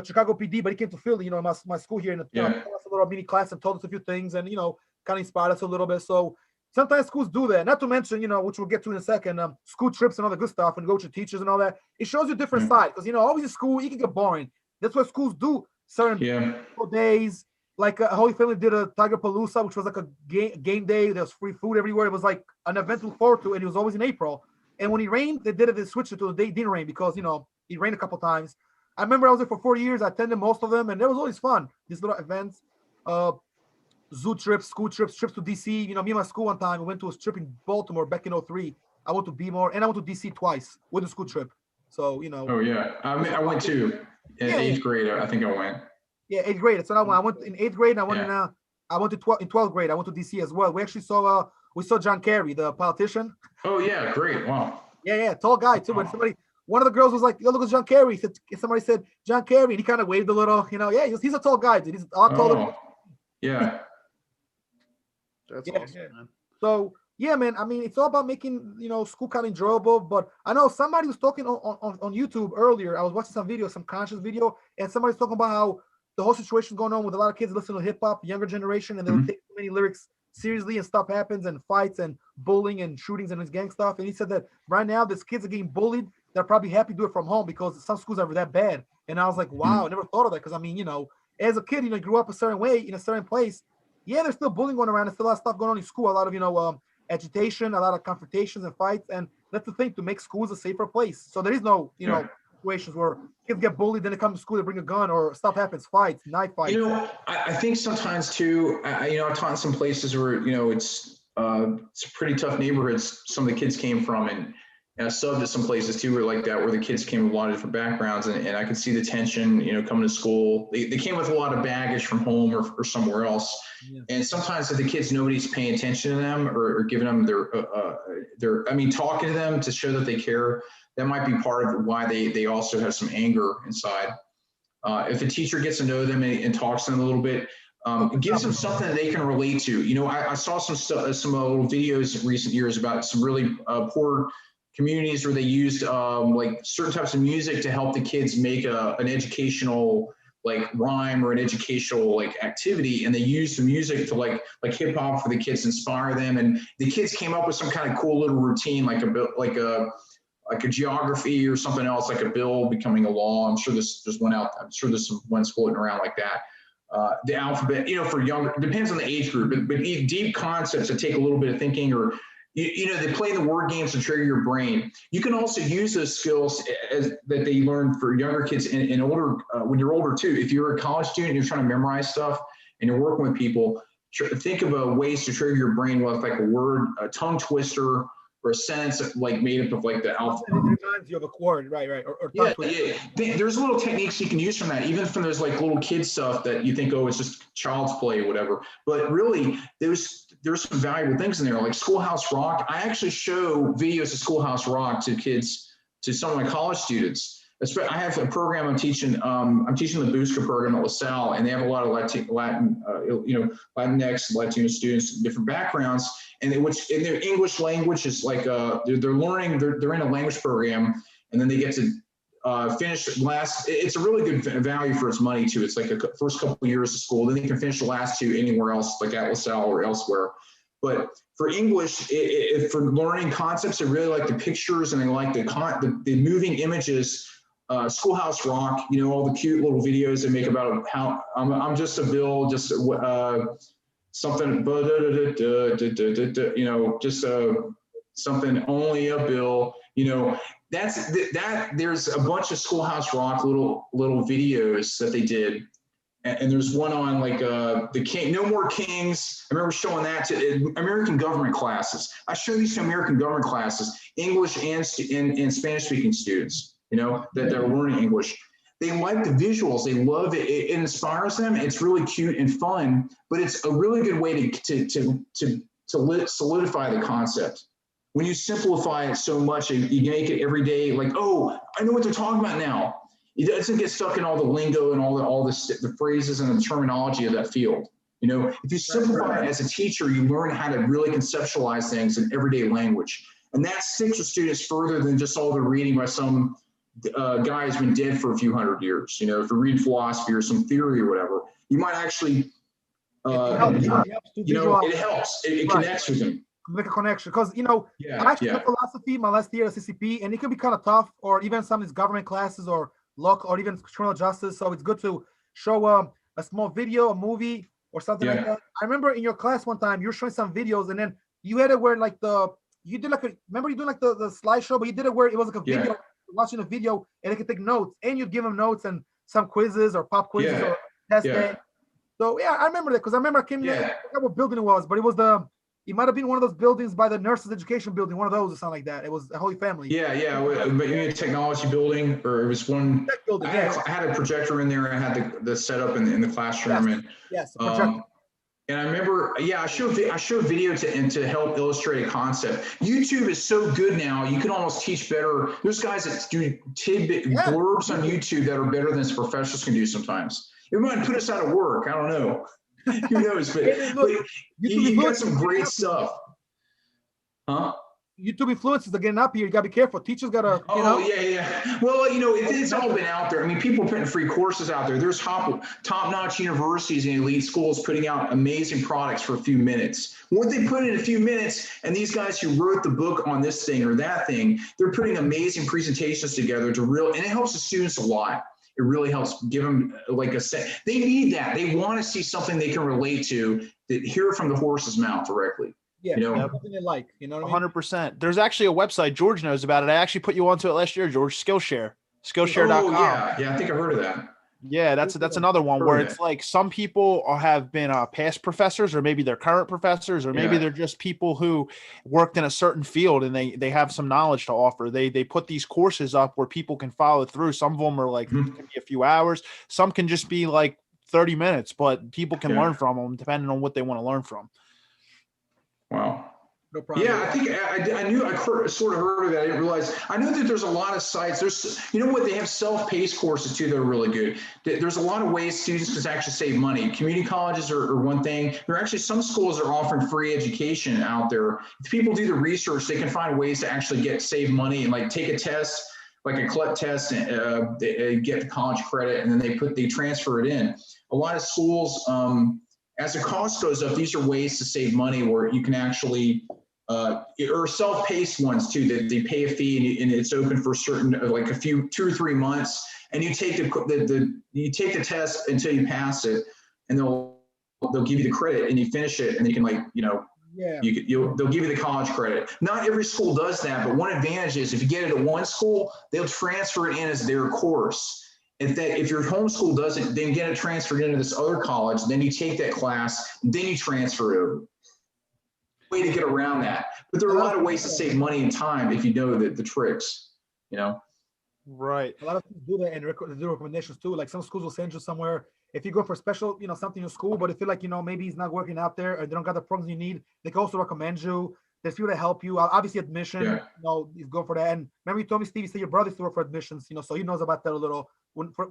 Chicago PD, but he came to Philly, my school here, and taught us a little mini class and told us a few things, and kind of inspired us a little bit. So sometimes schools do that. Not to mention, which we'll get to in a second, school trips and all the good stuff, and go with your teachers and all that. It shows you a different side because always in school you can get boring. That's what schools do. Certain days, like Holy Family did a Tiger Palooza, which was like a game day. There was free food everywhere. It was like an event to look forward to, and it was always in April. And when it rained, they switched it to the day it didn't rain because it rained a couple times. I remember I was there for 4 years. I attended most of them, and it was always fun. These little events, zoo trips, school trips to DC. Me and my school one time, we went to a trip in Baltimore back in 2003. I went to Bmore, and I went to DC twice with a school trip. So, Oh, yeah. I went too. In 8th grade, I think I went. Yeah, 8th grade. That's what I went. I went in 8th grade, and I went to 12th grade. I went to DC as well. We actually saw John Kerry, the politician. Oh, yeah. Great. Wow. Yeah. Tall guy, too. When one of the girls was like, "Yo, look at John Kerry." Somebody said, "John Kerry," and he kind of waved a little, Yeah, he's a tall guy, dude. He's a lot taller. Yeah. That's awesome, man. So, yeah, man. I mean, it's all about making, school kind of enjoyable. But I know somebody was talking on YouTube earlier. I was watching some video, some conscious video, and somebody's talking about how the whole situation going on with a lot of kids listening to hip hop, younger generation, and they don't take too many lyrics seriously, and stuff happens, and fights and bullying and shootings and this gang stuff. And he said that right now, these kids are getting bullied. They're probably happy to do it from home because some schools are that bad. And I was like, wow, I never thought of that. Because I mean, as a kid, you grew up a certain way in a certain place. Yeah, there's still bullying going around. There's still a lot of stuff going on in school. A lot of, agitation, a lot of confrontations and fights. And that's the thing, to make schools a safer place. So there is no, situations where kids get bullied, then they come to school, they bring a gun, or stuff happens, fights, knife fights. I think sometimes too, I've taught in some places where, it's pretty tough neighborhoods some of the kids came from, and I subbed at some places too where like that, where the kids came with a lot of different backgrounds, and I could see the tension, coming to school. They came with a lot of baggage from home or somewhere else. Yeah. And sometimes if the kids, nobody's paying attention to them or giving them talking to them to show that they care, that might be part of why they also have some anger inside. If a teacher gets to know them and talks to them a little bit, it gives them something that they can relate to. I saw some little videos in recent years about some really poor communities where they used like certain types of music to help the kids make an educational like rhyme or an educational like activity, and they used the music to like hip hop for the kids to inspire them, and the kids came up with some kind of cool little routine, like a geography or something else, like a bill becoming a law. I'm sure there's one out. I'm sure there's some ones floating around like that. The alphabet, for younger, depends on the age group, but deep concepts that take a little bit of thinking, or they play the word games to trigger your brain. You can also use those skills that they learn for younger kids and older, when you're older too. If you're a college student and you're trying to memorize stuff and you're working with people, think of ways to trigger your brain with like a word, a tongue twister, or a sentence like made up of like the alphabet. It reminds you of a word, right? Or yeah. There's little techniques you can use from that, even from those like little kid stuff that you think, oh, it's just child's play or whatever. But really, there's some valuable things in there, like Schoolhouse Rock. I actually show videos of Schoolhouse Rock to kids, to some of my college students. I have a program I'm teaching. I'm teaching the Booster program at LaSalle, and they have a lot of Latinx, Latino students, different backgrounds, and in their English language is like they're learning. They're in a language program, and then they get to finish it's a really good value for its money too. It's like a first couple of years of school, then they can finish the last two anywhere else, like at LaSalle or elsewhere. But for English, for learning concepts, I really like the pictures, and I like the moving images. Schoolhouse Rock, all the cute little videos they make about how I'm just a bill, just something, just something, only a bill, that there's a bunch of Schoolhouse Rock little videos that they did and there's one on like the king, no more kings. I remember showing that to American government classes. I show these to American government classes, English and Spanish speaking students, you know, that are learning English. They like the visuals. They love it. It inspires them. It's really cute and fun, but it's a really good way to solidify the concept. When you simplify it so much, you make it every day like, oh, I know what they're talking about now. It doesn't get stuck in all the lingo and all the phrases and the terminology of that field. You know, if you simplify it as a teacher, you learn how to really conceptualize things in everyday language. And that sticks with students further than just all the reading by some guy who's been dead for a few hundred years. You know, if you read philosophy or some theory or whatever, you might actually, it helps. It connects with them. Make a connection, because I actually took philosophy my last year at CCP, and it can be kind of tough, or even some of these government classes or law or even criminal justice. So it's good to show a small video, a movie, or something like that. I remember in your class one time you were showing some videos, and then you had it where like you did like remember you doing like the slideshow, but you did it where it was like a video, watching a video, and it could take notes, and you'd give them notes and some quizzes or pop quizzes or test day. So I remember that, because I remember I came there, I forgot what building it was, but it was it might have been one of those buildings by the nurses education building, one of those or something like that. It was a Holy Family. But you mean a technology building, or it was one? Tech building, I had a projector in there. I had the setup in the classroom, yes, projector. And I remember, I show video to help illustrate a concept. YouTube is so good now; you can almost teach better. There's guys that do tidbit blurbs on YouTube that are better than professors can do sometimes. It might put us out of work. I don't know. Who knows? But you got some great stuff. Huh? YouTube influencers are getting up here. You gotta be careful. Teachers gotta. Well, it's all been out there. I mean, people are putting free courses out there. There's top-notch universities and elite schools putting out amazing products for a few minutes. What they put in a few minutes, and these guys who wrote the book on this thing or that thing, they're putting amazing presentations together and it helps the students a lot. It really helps give them like a set. They need that. They want to see something they can relate to, that hear from the horse's mouth directly. Yeah, something they like. You know what I mean? 100%. There's actually a website, George knows about it. I actually put you onto it last year, George. Skillshare. Skillshare.com. Oh, yeah, I think I heard of that. Yeah, that's another one where it's like some people have been past professors, or maybe they're current professors, or maybe they're just people who worked in a certain field and they have some knowledge to offer. They put these courses up where people can follow through. Some of them are like can be a few hours. Some can just be like 30 minutes, but people can learn from them depending on what they want to learn from. Wow. No problem. Yeah, I think I sort of heard of that. I didn't realize. I know that there's a lot of sites. There's, they have self-paced courses too that are really good. There's a lot of ways students can actually save money. Community colleges are one thing. There are actually some schools that are offering free education out there. If people do the research, they can find ways to actually save money and like take a test, like a CLEP test, and get the college credit, and then they transfer it in. A lot of schools, as the cost goes up, these are ways to save money where you can actually. Or self-paced ones too, that they pay a fee and it's open for certain, like 2 or 3 months, and you take the test until you pass it, and they'll give you the credit and you finish it, and you can they'll give you the college credit. Not every school does that, but one advantage is if you get it at one school, they'll transfer it in as their course. If your homeschool doesn't, then get it transferred into this other college, then you take that class, then you transfer it over. Way to get around that, but there are a lot of ways to save money and time if you know the tricks. Right. A lot of schools do that, and they do recommendations too. Like some schools will send you somewhere if you go for special, something in school, but if you like, maybe it's not working out there, or they don't got the programs you need, they can also recommend you. There's people that help you. Obviously, admission, is good for that. And remember, you told me, Steve, you said your brother used to work for admissions, so he knows about that a little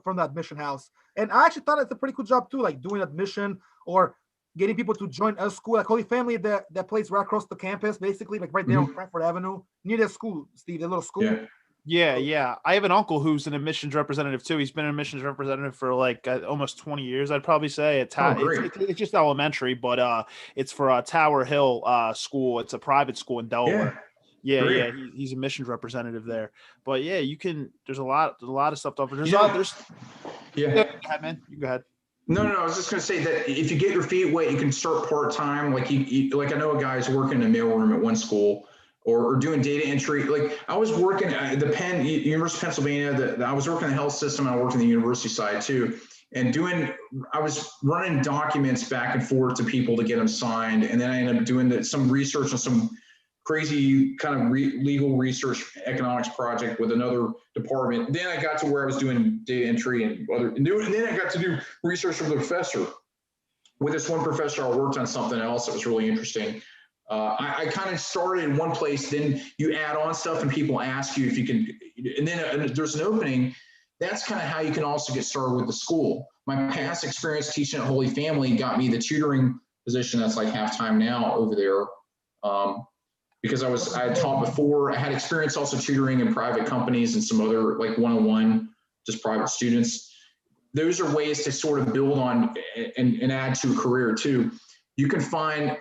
from the admission house. And I actually thought it's a pretty cool job too, like doing admission or getting people to join a school, like Holy Family, that place right across the campus, basically, like right there on Frankfurt Avenue, near that school, Steve, that little school. Yeah. I have an uncle who's an admissions representative too. He's been an admissions representative for like almost 20 years, I'd probably say. It's just elementary, but it's for Tower Hill School. It's a private school in Delaware. Yeah. He's a admissions representative there. But yeah, there's a lot of stuff to offer. Go ahead, man. You go ahead. No, I was just going to say that if you get your feet wet, you can start part-time. Like like I know a guy who's working in a mailroom at one school or doing data entry. Like I was working at the University of Pennsylvania, I was working in the health system, and I worked in the university side too. and I was running documents back and forth to people to get them signed. And then I ended up doing some research on some crazy kind of legal research economics project with another department. Then I got to where I was doing data entry and then I got to do research with a professor. With this one professor, I worked on something else that was really interesting. I kind of started in one place, then you add on stuff and people ask you if you can, and then there's an opening. That's kind of how you can also get started with the school. My past experience teaching at Holy Family got me the tutoring position that's like half-time now over there. Because I had taught before. I had experience also tutoring in private companies and some other like one-on-one, just private students. Those are ways to sort of build on and add to a career too. You can find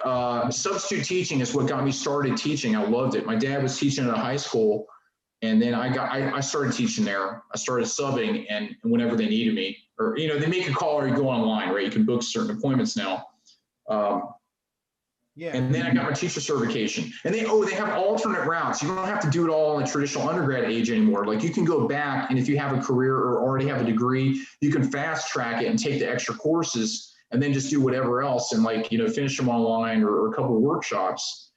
substitute teaching is what got me started teaching. I loved it. My dad was teaching at a high school, and then I started teaching there. I started subbing, and whenever they needed me, or they make a call or you go online, right? You can book certain appointments now. Yeah. And then I got my teacher certification. And they have alternate routes. You don't have to do it all in the traditional undergrad age anymore. Like you can go back, and if you have a career or already have a degree, you can fast track it and take the extra courses and then just do whatever else and finish them online or a couple of workshops.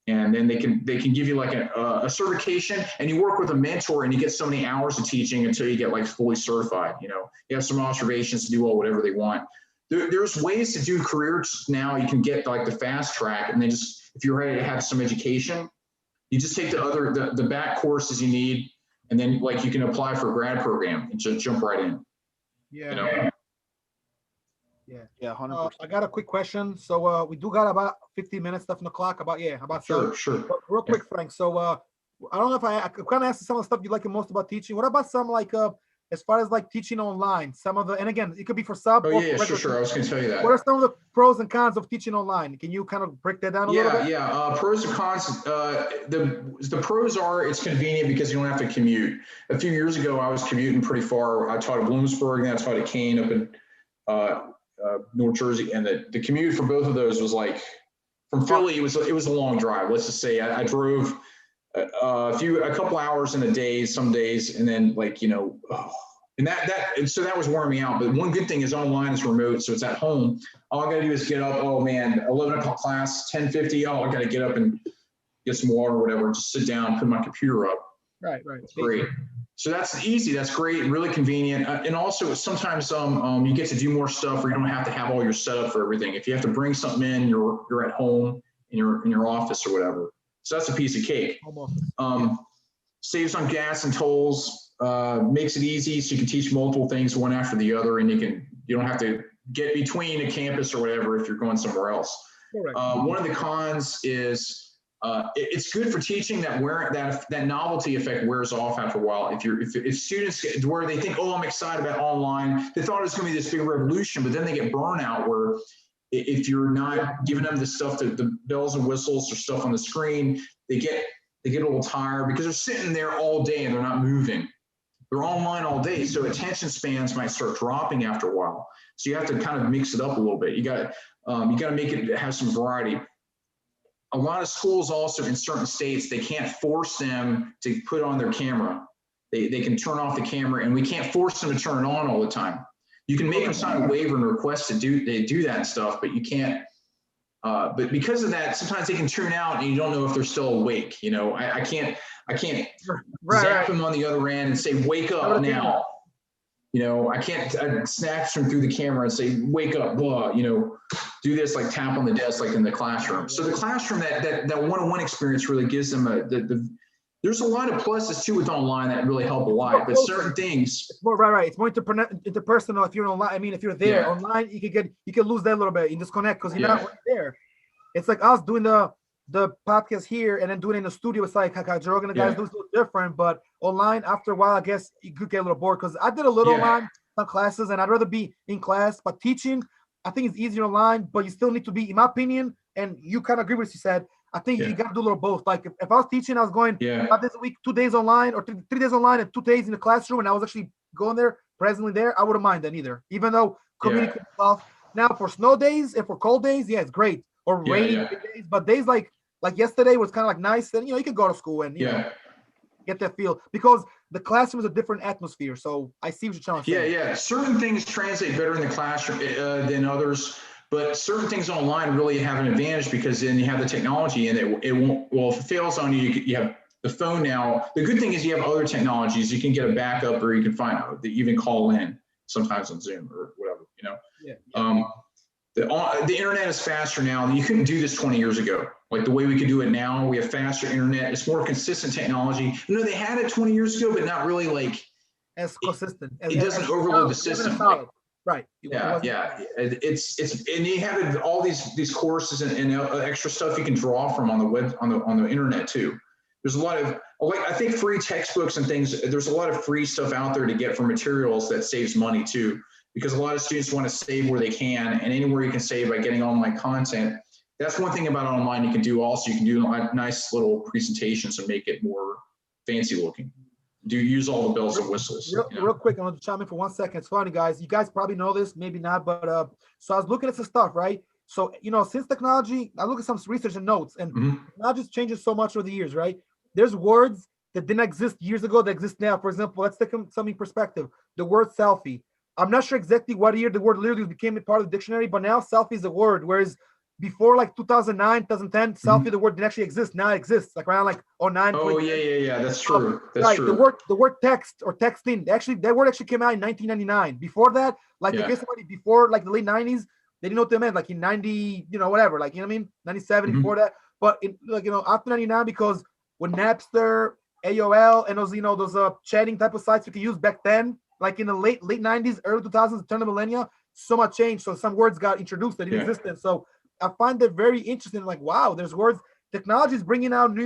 And then they can give you like a certification, and you work with a mentor and you get so many hours of teaching until you get like fully certified. You have some observations to do whatever they want. There's ways to do careers now. You can get like the fast track, and then just, if you're ready to have some education, you just take the back courses you need, and then like you can apply for a grad program and just jump right in. Yeah. Yeah, 100%. I got a quick question. So we do got about 15 minutes left on the clock. Sure. But real quick, Frank. So I don't know if I kind of asked some of the stuff you like the most about teaching. What about some like as far as like teaching online? Some of the, and again, it could be for sub. Oh yeah, sure. I was going to tell you that. What are some of the pros and cons of teaching online? Can you kind of break that down a little bit? Yeah. Pros and cons. The pros are it's convenient because you don't have to commute. A few years ago, I was commuting pretty far. I taught at Bloomsburg, and then I taught at Kane up in North Jersey, and the commute for both of those was like from Philly. It was a long drive. Let's just say I drove a couple hours in a day, some days, and then so that was wearing me out. But one good thing is online is remote, so it's at home. All I gotta do is get up. Oh man, 11 o'clock class, 10:50. Oh, I gotta get up and get some water or whatever. Just sit down, put my computer up. Right. It's great. So that's easy. That's great. Really convenient. And also sometimes you get to do more stuff where you don't have to have all your setup for everything. If you have to bring something in, you're at home in your office or whatever. So that's a piece of cake. Saves on gas and tolls, makes it easy so you can teach multiple things one after the other, and you don't have to get between a campus or whatever if you're going somewhere else. One of the cons is it's good for teaching that novelty effect wears off after a while. If students get where they think, oh, I'm excited about online, they thought it was going to be this big revolution, but then they get burnout where if you're not giving them the stuff, the bells and whistles or stuff on the screen, they get a little tired because they're sitting there all day and they're not moving. They're online all day, so attention spans might start dropping after a while. So you have to kind of mix it up a little bit. You got to make it have some variety. A lot of schools also in certain states, they can't force them to put on their camera. They can turn off the camera, and we can't force them to turn it on all the time. You can make them sign a waiver and request to do that stuff, but you can't. But because of that, sometimes they can tune out, and you don't know if they're still awake. I can't zap them on the other end and say, "Wake up now." I can't snatch them through the camera and say, "Wake up," blah. Do this, like tap on the desk, like in the classroom. So the classroom, that one-on-one experience really gives them there's a lot of pluses too with online that really help a lot, but certain things. Right. It's more interpersonal if you're online. I mean, if you're there online, you can lose that a little bit. You disconnect because you're not right there. It's like us doing the podcast here and then doing it in the studio. It's like Joe Rogan, the guys do it a little different, but online after a while, I guess you could get a little bored because I did a little online some classes, and I'd rather be in class. But teaching, I think it's easier online, but you still need to be, in my opinion, and you kind of agree with what you said. I think you got to do a little both. Like if I was teaching, I was going 5 days a week, 2 days online, or 3 days online and 2 days in the classroom, and I was actually going there, presently there, I wouldn't mind that either. Even though community stuff. Now for snow days and for cold days, it's great. Or rainy days, but days like yesterday was kind of like nice, and you could go to school and get that feel, because the classroom is a different atmosphere. So I see what you're trying to say. Yeah. Certain things translate better in the classroom than others, but certain things online really have an advantage because then you have the technology and it won't, well, if it fails on you, you have the phone now. The good thing is you have other technologies. You can get a backup, or you can find out that you even call in sometimes on Zoom or whatever, you know. The internet is faster now. You couldn't do this 20 years ago. Like the way we could do it now, we have faster internet. It's more consistent technology. You know, they had it 20 years ago, but not really like as consistent. It doesn't overload the system. Right. Yeah. It's and you have all these courses and extra stuff you can draw from on the web on the internet too. There's a lot of, like, I think free textbooks and things. There's a lot of free stuff out there to get for materials that saves money too, because a lot of students want to save where they can, and anywhere you can save by getting online content. That's one thing about online you can do also. You can do nice little presentations and make it more fancy looking. Use all the bells and whistles. Real quick, I want to chime in for 1 second. It's funny, guys. You guys probably know this, maybe not, but so I was looking at some stuff, right? So, you know, since technology, I look at some research and notes, and technology changes so much over the years, right? There's words that didn't exist years ago that exist now. For example, let's take something perspective. The word selfie. I'm not sure exactly what year the word literally became a part of the dictionary, but now selfie is a word, whereas before like 2009, 2010, selfie, the word didn't actually exist. Now it exists, like around like 09. Oh, yeah. That's true. That's right. True. The word text or texting, actually, that word actually came out in 1999. Before that, like if somebody before like the late 90s, they didn't know what they meant, like in 90, you know, whatever, like, you know what I mean? 97 before that. But like, you know, after 99, because when Napster, AOL, and those, you know, those chatting type of sites we could use back then, like in the late 90s, early 2000s, turn of the millennia, so much changed. So some words got introduced that didn't exist then. So I find that very interesting. Like, wow, there's words. Technology is bringing out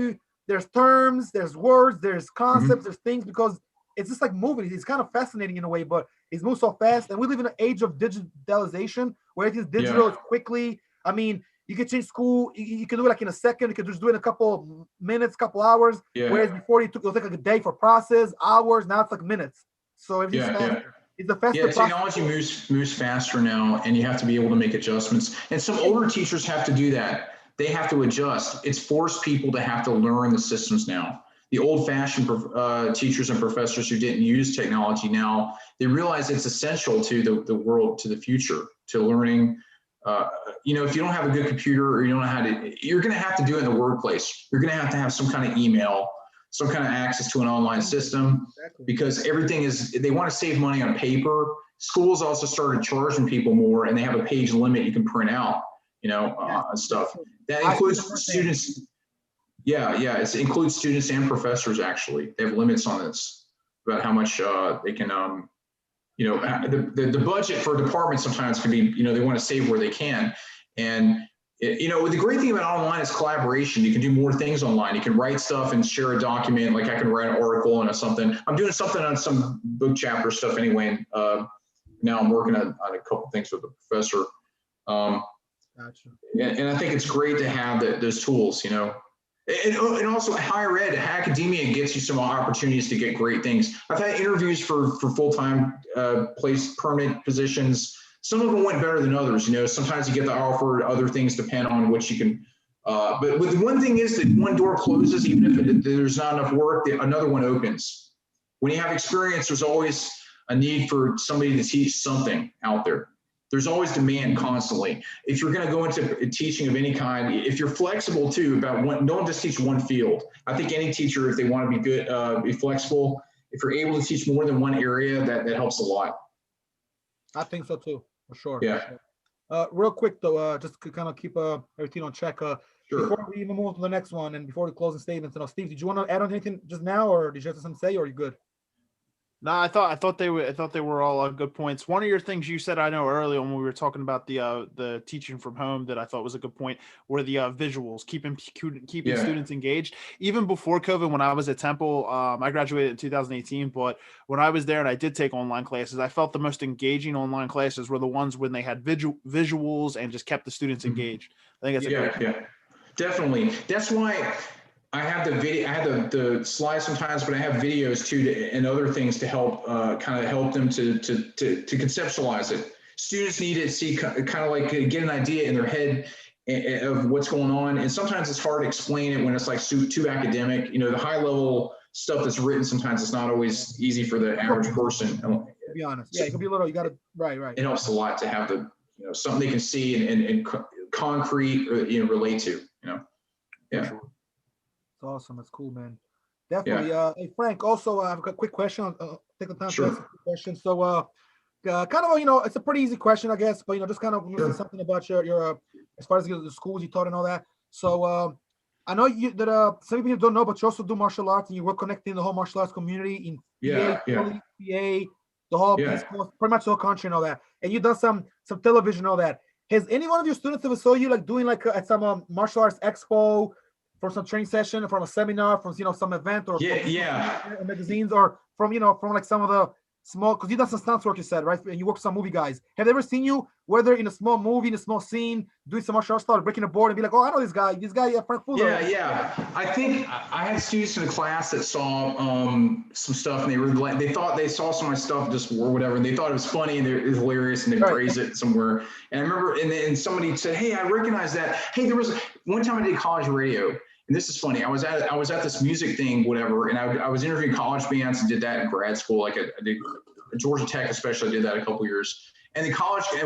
there's terms, there's words, there's concepts, there's things, because it's just like moving. It's kind of fascinating in a way, but it's moved so fast. And we live in an age of digitalization where it is digital, it's quickly. I mean, you can change school. You can do it like in a second. You can just do it in a couple minutes, couple hours. Whereas before it was like a day for process, hours. Now it's like minutes. So everything's faster. It's a faster technology moves faster now, and you have to be able to make adjustments. And some older teachers have to do that. They have to adjust. It's forced people to have to learn the systems now. The old-fashioned teachers and professors who didn't use technology now, they realize it's essential to the world, to the future, to learning. You know, if you don't have a good computer, or you don't know how to, you're going to have to do it in the workplace. You're going to have some kind of email, some kind of access to an online system, because everything they want to save money on paper. Schools also started charging people more, and they have a page limit you can print out, you know, stuff. That includes students. It includes students and professors, actually. They have limits on this about how much they can, you know, the budget for departments sometimes can be, you know, they want to save where they can. And, you know, the great thing about online is collaboration. You can do more things online. You can write stuff and share a document. Like I can write an article and something. I'm doing something on some book chapter stuff anyway. Now I'm working on a couple things with a professor. Gotcha. And I think it's great to have those tools, you know. And also higher ed, academia gets you some opportunities to get great things. I've had interviews for full-time permanent positions. Some of them went better than others. You know, sometimes you get the offer, other things depend on what you can. But the one thing is that one door closes, even if there's not enough work, another one opens. When you have experience, there's always a need for somebody to teach something out there. There's always demand constantly. If you're going to go into teaching of any kind, if you're flexible too don't just teach one field. I think any teacher, if they want to be good, be flexible. If you're able to teach more than one area, that helps a lot. I think so too, for sure. Yeah. Real quick though, just to kind of keep everything on check. Sure. Before we even move on to the next one, and before the closing statements, Steve, did you want to add on anything just now, or did you have something to say, or are you good? No, I thought they were all good points. One of your things you said, I know earlier when we were talking about the teaching from home, that I thought was a good point, were the visuals, keeping students engaged. Even before COVID, when I was at Temple, I graduated in 2018, but when I was there and I did take online classes, I felt the most engaging online classes were the ones when they had visuals and just kept the students engaged. I think that's a great point. Definitely. That's why I have the video. I have the slides sometimes, but I have videos too, and other things to help kind of help them to conceptualize it. Students need to see kind of like get an idea in their head of what's going on, and sometimes it's hard to explain it when it's like too academic. You know, the high level stuff that's written, sometimes it's not always easy for the average person. To be honest, yeah, it could be a little. You got to right. It helps a lot to have the something they can see and concrete relate to. Yeah. Sure. It's awesome. That's cool, man. Definitely. Hey Frank. Also, I've got a quick question. Take the time to ask a quick question. So, kind of, it's a pretty easy question, I guess, but just kind of something about your as far as the schools you taught and all that. So, I know that some people don't know, but you also do martial arts, and you work connecting the whole martial arts community in PA, the whole East Coast, pretty much the whole country and all that. And you've done some television and all that. Has any one of your students ever saw you like doing like at some martial arts expo, for some training session, from a seminar, from some event, or from magazines, or from from like some of the small, because you done some stunts work, you said, right? And you work with some movie guys. Have they ever seen you, whether in a small movie, in a small scene, doing some martial arts stuff, breaking a board, and be like, oh, I know this guy, Frank Fuller. Yeah. I think I had students in the class that saw some stuff, and they thought they saw some of my stuff just or whatever, and they thought it was funny and it was hilarious, and they praised it somewhere. And I remember, and somebody said, hey, I recognize that. Hey, there was one time I did college radio. And this is funny. I was at this music thing, whatever, and I was interviewing college bands and did that in grad school. Like I did Georgia Tech, especially. I did that a couple years. And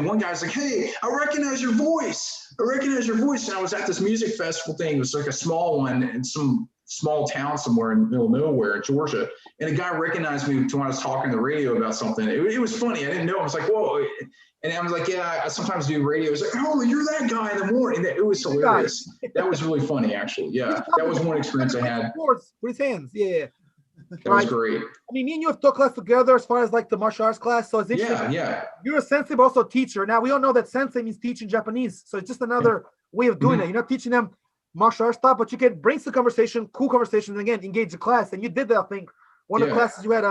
one guy's like, "Hey, I recognize your voice. And I was at this music festival thing. It was like a small one in some small town somewhere in the middle of nowhere in Georgia. And a guy recognized me when I was talking on the radio about something. It was funny. I didn't know. I was like, whoa. And I was like, yeah, I sometimes do radio. It's like, oh, you're that guy in the morning. It was hilarious. That was really funny, actually. Yeah, that was one experience I had. With his hands, yeah. That was great. I mean, me and you have taught class together as far as like the martial arts class. So it's interesting. Yeah. You're a sensei, but also a teacher. Now, we all know that sensei means teaching Japanese. So it's just another way of doing it. You're not teaching them martial arts stuff, but you can bring some conversation, cool conversations, and again, engage the class. And you did that, I think. One of the classes you had,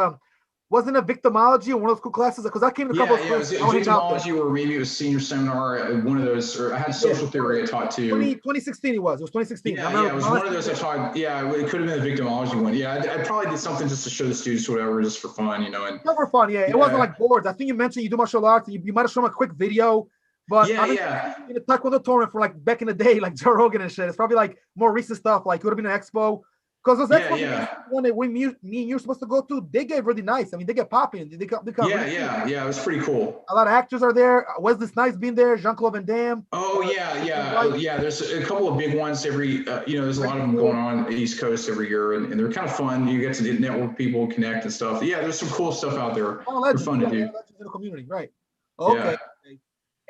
wasn't it victimology or one of those cool classes? Because I came to a couple of schools. Yeah, it was victimology, or maybe it was senior seminar, one of those, or I had social theory I taught too. 2016 it was 2016. Yeah, it was one of those I taught. Yeah, it could have been a victimology one. Yeah, I probably did something just to show the students whatever, just for fun, and for fun, It wasn't like boards. I think you mentioned you do martial arts. You might have shown a quick video. But in the Taekwondo tournament for like back in the day, like Joe Rogan and shit, it's probably like more recent stuff. Like it would have been an expo. Because those expos, when me and you're supposed to go to, they get really nice. I mean, they get popping. They come it was pretty cool. A lot of actors are there. Wesley Snipes being there. Jean-Claude Van Damme. Oh yeah. There's a couple of big ones every. There's a lot of them going on the East Coast every year, and they're kind of fun. You get to network people, connect and stuff. Yeah, there's some cool stuff out there. They're fun to do. In the community, right? Okay.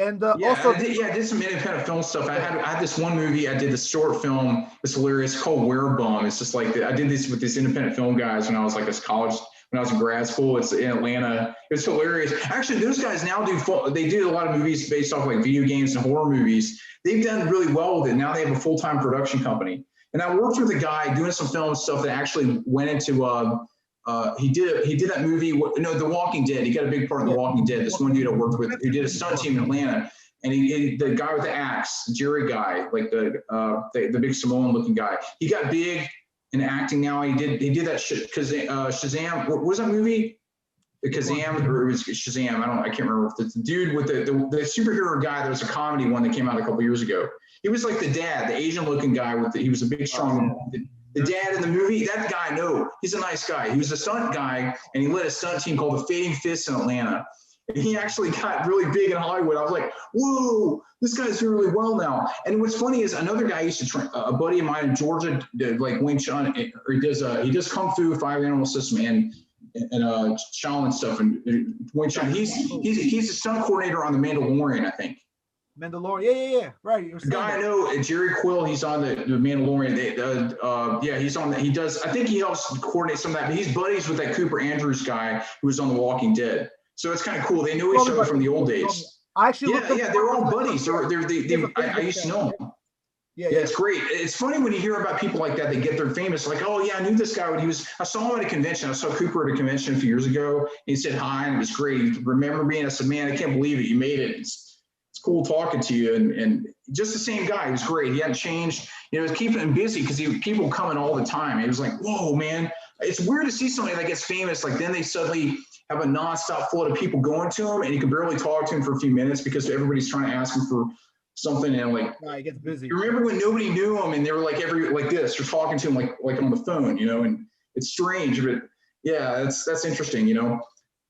And also, I did some independent film stuff. I had this one movie. I did this short film. It's hilarious. It's called Werebum. It's just like I did this with these independent film guys when I was like in college. When I was in grad school, it's in Atlanta. It's hilarious. Actually, those guys now they do a lot of movies based off like video games and horror movies. They've done really well with it. Now they have a full-time production company. And I worked with a guy doing some film stuff that actually went into. He did that movie. The Walking Dead. He got a big part of The Walking Dead. This one dude I worked with who did a stunt team in Atlanta, and the guy with the axe, Jerry guy, like the big Samoan looking guy. He got big in acting now. He did that shit because Shazam. What was that movie? The Kazam, or it was Shazam. I can't remember. The dude with the superhero guy. There was a comedy one that came out a couple years ago. He was like the dad, the Asian looking guy he was a big strong. The dad in the movie, that guy, no, he's a nice guy. He was a stunt guy, and he led a stunt team called the Fading Fists in Atlanta. And he actually got really big in Hollywood. I was like, whoa, this guy's doing really well now. And what's funny is another guy used to train, a buddy of mine in Georgia, did like Wing Chun, or he does Kung Fu, Five Animal System, and Shaolin stuff, and Wing Chun. He's a stunt coordinator on The Mandalorian, I think. Mandalorian, yeah, right. The guy I know, Jerry Quill, he's on the Mandalorian. He's on he does. I think he helps coordinate some of that. But he's buddies with that Cooper Andrews guy who was on The Walking Dead. So it's kind of cool. They know each other from the old days. I actually, they're all buddies. I used to know them. Yeah, it's great. It's funny when you hear about people like that. They get their famous. Like, oh yeah, I knew this guy when I saw him at a convention. I saw Cooper at a convention a few years ago. He said hi, and it was great. He remembered me, and I said, man, I can't believe it. You made it. It's cool talking to you, and just the same guy. He was great. He hadn't changed. It was keeping him busy because people coming all the time. It was like, whoa, man. It's weird to see somebody that gets famous. Like then they suddenly have a nonstop flood of people going to him, and you can barely talk to him for a few minutes because everybody's trying to ask him for something, and like he gets busy. You remember when nobody knew him, and they were like this. You're talking to him like on the phone, and it's strange, but yeah, that's interesting, you know.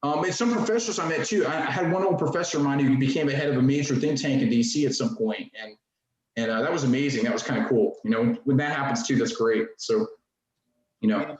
And some professors I met too. I had one old professor of mine who became a head of a major think tank in DC at some point, and that was amazing. That was kind of cool, you know. When that happens too, that's great. So, you know,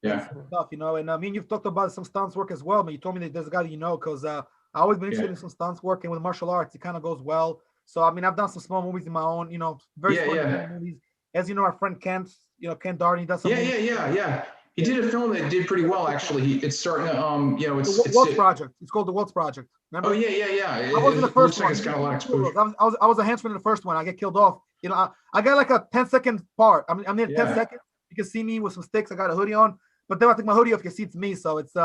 That's stuff, you know. And I mean, you've talked about some stunts work as well, but you told me that there's a guy that you know, because I always been interested in some stunts work, and with martial arts, it kind of goes well. So I mean, I've done some small movies in my own, you know, very small movies. As you know, our friend Kent, you know, Kent Darden, he does some. Yeah. He did a film that did pretty well, actually. It's starting to, you know, the Waltz Project. It's called the Waltz Project. Remember? Oh yeah. I wasn't the first one. Like it's got a lot of exposure. I was a henchman in the first one. I get killed off. You know, I got like a 10-second part. I'm in 10 seconds. You can see me with some sticks. I got a hoodie on, but then I take my hoodie off. You can see it's me. So it's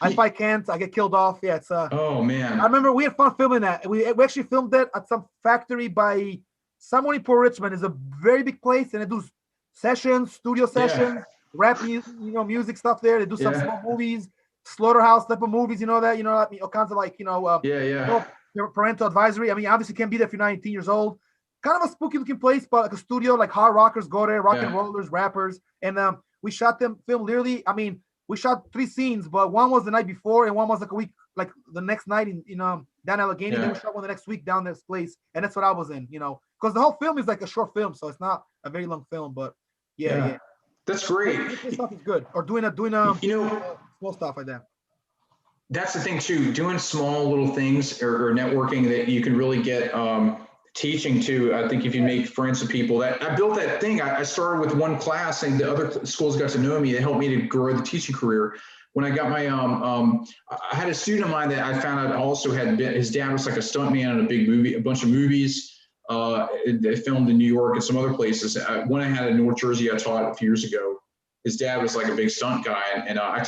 if I can't, I get killed off. Yeah, it's oh man. I remember we had fun filming that. We actually filmed that at some factory by someone in Port Richmond. It's a very big place, and they do sessions, studio sessions, rap music, you know, music stuff there. They do some small movies, slaughterhouse type of movies, you know, all kinds of like, you know, parental advisory. I mean, obviously can't be there if you're 19 years old. Kind of a spooky looking place, but like a studio, like hard rockers go there, rock and rollers, rappers. And we shot them film literally. I mean, we shot 3 scenes, but one was the night before and one was like a week, like the next night in down Allegheny. Then we shot one the next week down this place. And that's what I was in, you know, because the whole film is like a short film. So it's not a very long film, but yeah. That's great. This stuff is good. Or doing you know, small stuff like that. That's the thing too. Doing small little things or networking that you can really get teaching too. I think if you make friends with people, that I built that thing. I started with one class, and the other schools got to know me. They helped me to grow the teaching career. When I got my I had a student of mine that I found out also had been, his dad was like a stuntman in a bunch of movies. They filmed in New York and some other places. One I had in North Jersey, I taught a few years ago. His dad was like a big stunt guy, and I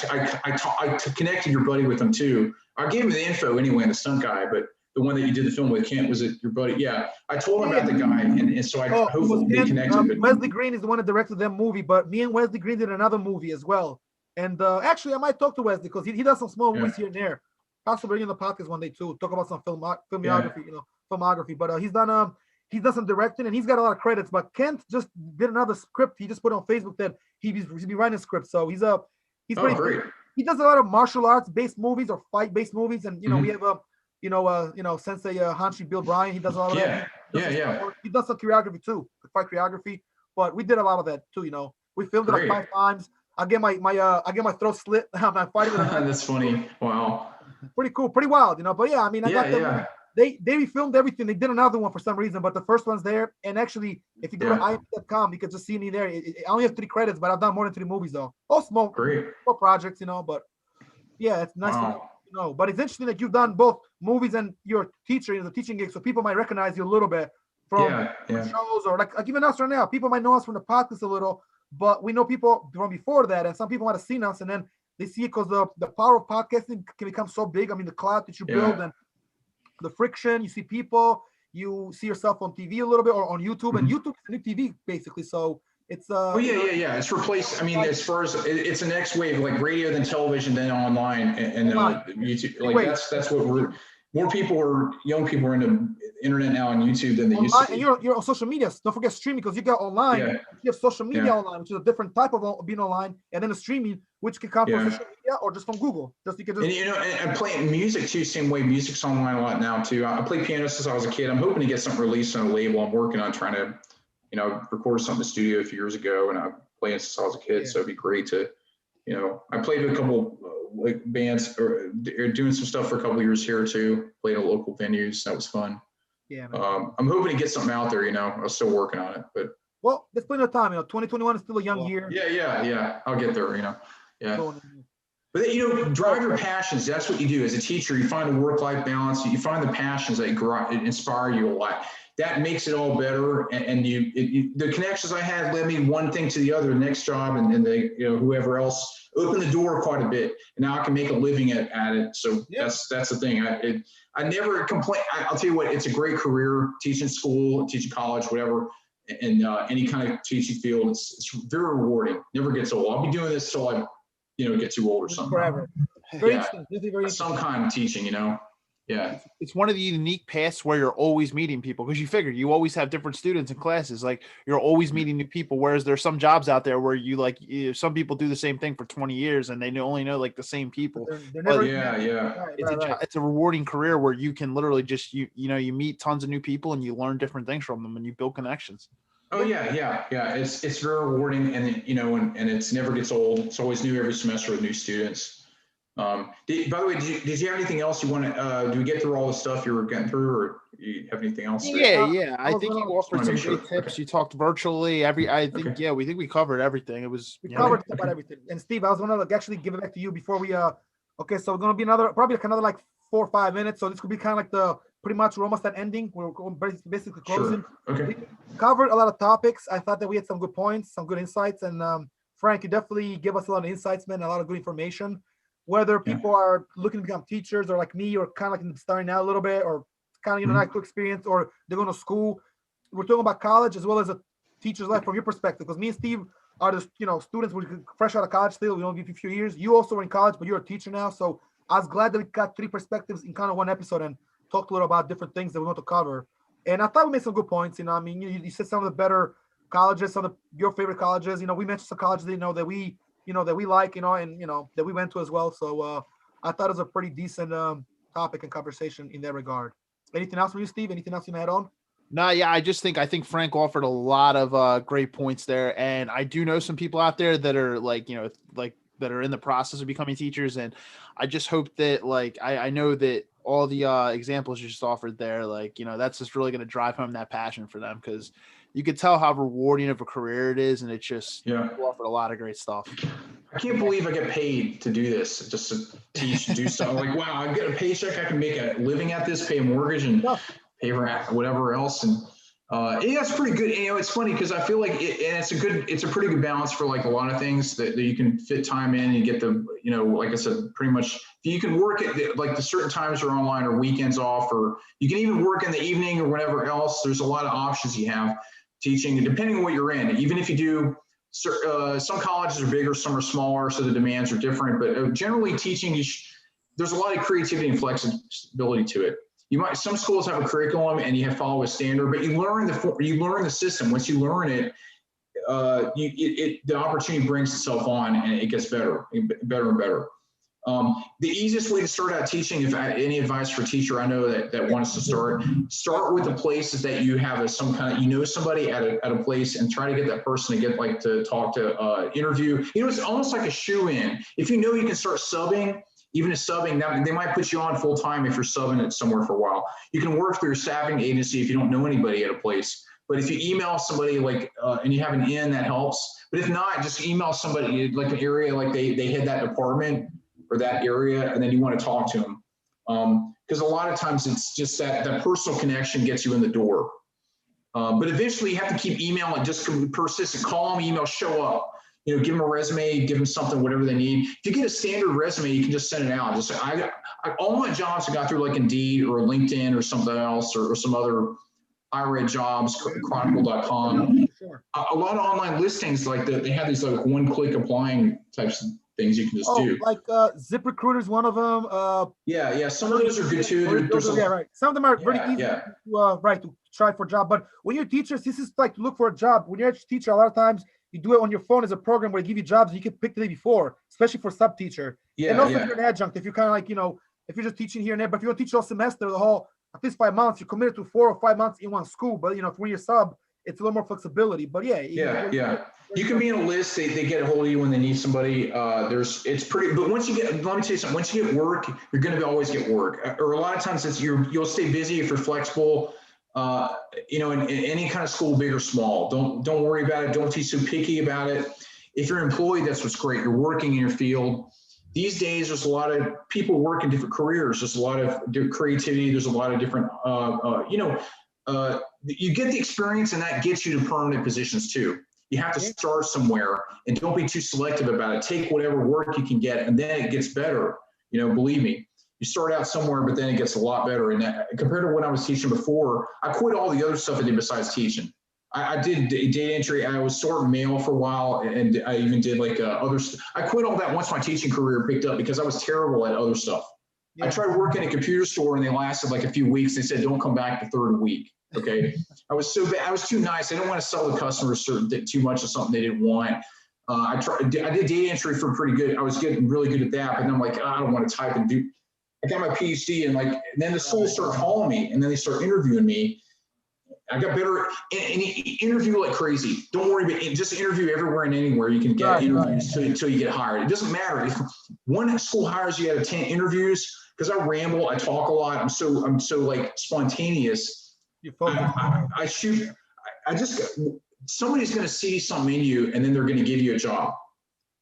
connected your buddy with him too. I gave him the info anyway on the stunt guy, but the one that you did the film with, Kent, was it your buddy? Yeah, I told him about the guy, and so I hopefully they connected. Wesley Green is the one that directed that movie, but me and Wesley Green did another movie as well. And actually, I might talk to Wesley because he does some small movies here and there. Possibly bring in the podcast one day too. Talk about some filmography, you know, filmography. But he's done some directing, and he's got a lot of credits. But Kent just did another script. He just put on Facebook that he'd be writing scripts. So he's pretty great. He does a lot of martial arts based movies or fight based movies, and you know we have Sensei Hanshi Bill Bryan. He does a lot of that. He does some choreography too, fight choreography. But we did a lot of that too. You know, we filmed it like 5 times. I get my throat slit. I'm fighting. That's funny. Wow. Pretty cool, pretty wild, you know. But yeah, I mean, I got them. They refilmed everything. They did another one for some reason, but the first one's there. And actually, if you go to IMDb.com, you can just see me there. I only have 3 credits, but I've done more than 3 movies though. All small projects, you know. But yeah, it's nice to know. But it's interesting that you've done both movies and your teacher, you know, the teaching gig, so people might recognize you a little bit from shows or like even us right now. People might know us from the podcast a little, but we know people from before that, and some people might have seen us, and then they see it because the power of podcasting can become so big. I mean, the cloud that you build and the friction, you see people, you see yourself on TV a little bit or on YouTube, and YouTube is the new TV basically. So it's it's replaced. I mean, as far as it's the next wave, like radio, then television, then online, and YouTube. Like that's what more people young people are into internet now on YouTube than they used to. And you're on social media. Don't forget streaming, because you got online. You have social media online, which is a different type of being online, and then the streaming, which can come from social media or just from Google. And playing music too, same way. Music's online a lot now too. I played piano since I was a kid. I'm hoping to get something released on a label. I'm working on trying to, record something in the studio a few years ago, and I played since I was a kid. So it'd be great to, I played with a couple like bands or doing some stuff for a couple of years here too. Played at local venues. That was fun. Yeah. I'm hoping to get something out there. I'm still working on it, but. Well, there's plenty of time. 2021 is still a young year. Yeah. I'll get there. Yeah. But drive your passions. That's what you do as a teacher. You find a work-life balance. You find the passions that inspire you a lot. That makes it all better. And the connections I had led me one thing to the other. The next job and they, whoever else opened the door quite a bit. And now I can make a living at it. So that's the thing. I never complain. I'll tell you what. It's a great career. Teaching school, teaching college, whatever. And any kind of teaching field, it's very rewarding. Never gets old. I'll be doing this till I, get too old or something. Forever. Very interesting. Some kind of teaching, Yeah. It's one of the unique paths where you're always meeting people, because you figure you always have different students in classes. Like, you're always meeting new people. Whereas there's some jobs out there where some people do the same thing for 20 years and they only know like the same people. They're But never. Yeah. Right. it's a rewarding career where you can literally just you meet tons of new people and you learn different things from them and you build connections. Oh yeah. It's very rewarding, and and it's never gets old. It's always new every semester with new students. By the way, did you have anything else you want to? Do we get through all the stuff you were getting through, or do you have anything else? Yeah. I think you offered some sure. great tips. You talked virtually I think Okay. we think we covered everything. We covered about everything. And Steve, I was gonna actually give it back to you before we okay, so we're gonna be probably another like 4 or 5 minutes. So this could be kind of like pretty much we're almost at ending. We're basically closing. Sure. Okay. We covered a lot of topics. I thought that we had some good points, some good insights, and Frank, you definitely give us a lot of insights, man, a lot of good information. Whether people are looking to become teachers or like me, or kind of like starting out a little bit, or kind of not too experienced, or they're going to school. We're talking about college as well as a teacher's life from your perspective, because me and Steve are the students we're fresh out of college still. We only be a few years. You also were in college, but you're a teacher now. So I was glad that we got 3 perspectives in kind of one episode and talked a little about different things that we want to cover. And I thought we made some good points. I mean, you said some of the better colleges, some of your favorite colleges. We mentioned some colleges that we that we like, and that we went to as well. So I thought it was a pretty decent topic and conversation in that regard. Anything else from you, Steve? Anything else you add on? No, yeah, I think Frank offered a lot of great points there, and I do know some people out there that are that are in the process of becoming teachers, and I just hope that I know that all the examples you just offered there, that's just really going to drive home that passion for them, because you could tell how rewarding of a career it is, and it just offered a lot of great stuff. I can't believe I get paid to do this, just to teach, do stuff. Like, wow, I get a paycheck, I can make a living at this, pay a mortgage, and pay for whatever else. And it's pretty good. It's funny because I feel like it's a pretty good balance for like a lot of things that you can fit time in and get the, like I said, pretty much you can work at like the certain times are online or weekends off, or you can even work in the evening or whatever else. There's a lot of options you have teaching, and depending on what you're in, even if you do, some colleges are bigger, some are smaller, so the demands are different, but generally teaching, there's a lot of creativity and flexibility to it. Some schools have a curriculum and you have to follow a standard, but you learn the system. Once you learn it, the opportunity brings itself on, and it gets better and better. The easiest way to start out teaching, if any advice for a teacher I know that wants to start with the places that you have some kind of, somebody at a place, and try to get that person to get to talk to, interview. It's almost like a shoe-in. If you can start subbing, even a subbing, they might put you on full time if you're subbing it somewhere for a while. You can work through a staffing agency if you don't know anybody at a place. But if you email somebody and you have an in, that helps. But if not, just email somebody like an area, like they had that department or that area, and then you want to talk to them. Because a lot of times it's just that personal connection gets you in the door. But eventually you have to keep emailing, just persistent, call them, email, show up. Give them a resume, give them something, whatever they need. If you get a standard resume, you can just send it out. Just all my jobs I got through like Indeed or LinkedIn or something else, or some other I read jobs, Chronicle.com. Sure. A lot of online listings they have these like one-click applying types of things you can just do. Like ZipRecruiter is one of them. Yeah. Some of those are good too. Right. Some of them are very easy to try for a job. But when you're teachers, this is like to look for a job. When you're a teacher, a lot of times you do it on your phone as a program where they give you jobs you can pick the day before, especially for sub teacher. And also if you're an adjunct, if you're kind of like, if you're just teaching here and there, but if you want to teach all semester, the whole, at least 5 months, you're committed to 4 or 5 months in one school. But, when you're sub, it's a little more flexibility. But you can be in a list. They get a hold of you when they need somebody. It's pretty, but let me tell you something, once you get work, you're going to always get work. Or a lot of times you'll stay busy if you're flexible. In any kind of school, big or small, don't worry about it. Don't be so picky about it. If you're employed, that's what's great. You're working in your field. These days, there's a lot of people working different careers. There's a lot of creativity. There's a lot of different, you get the experience, and that gets you to permanent positions too. You have to start somewhere, and don't be too selective about it. Take whatever work you can get, and then it gets better. Believe me. You start out somewhere, but then it gets a lot better. And compared to when I was teaching before, I quit all the other stuff I did besides teaching. I did data entry. I was sorting mail for a while, and I even did I quit all that once my teaching career picked up because I was terrible at other stuff. I tried working at a computer store and they lasted like a few weeks. They said, don't come back the third week. Okay. I was so bad. I was too nice. I didn't want to sell the customers too much of something they didn't want. I did data entry for pretty good. I was getting really good at that, but then I'm like, I don't want to type and do. I got my PhD and then the schools start calling me and then they start interviewing me. I got better and interview like crazy. Don't worry about it. Just interview everywhere and anywhere you can get interviews until you get hired. It doesn't matter if one school hires you out of 10 interviews, because I ramble, I talk a lot. I'm so like spontaneous. I shoot. Somebody's going to see something in you and then they're going to give you a job.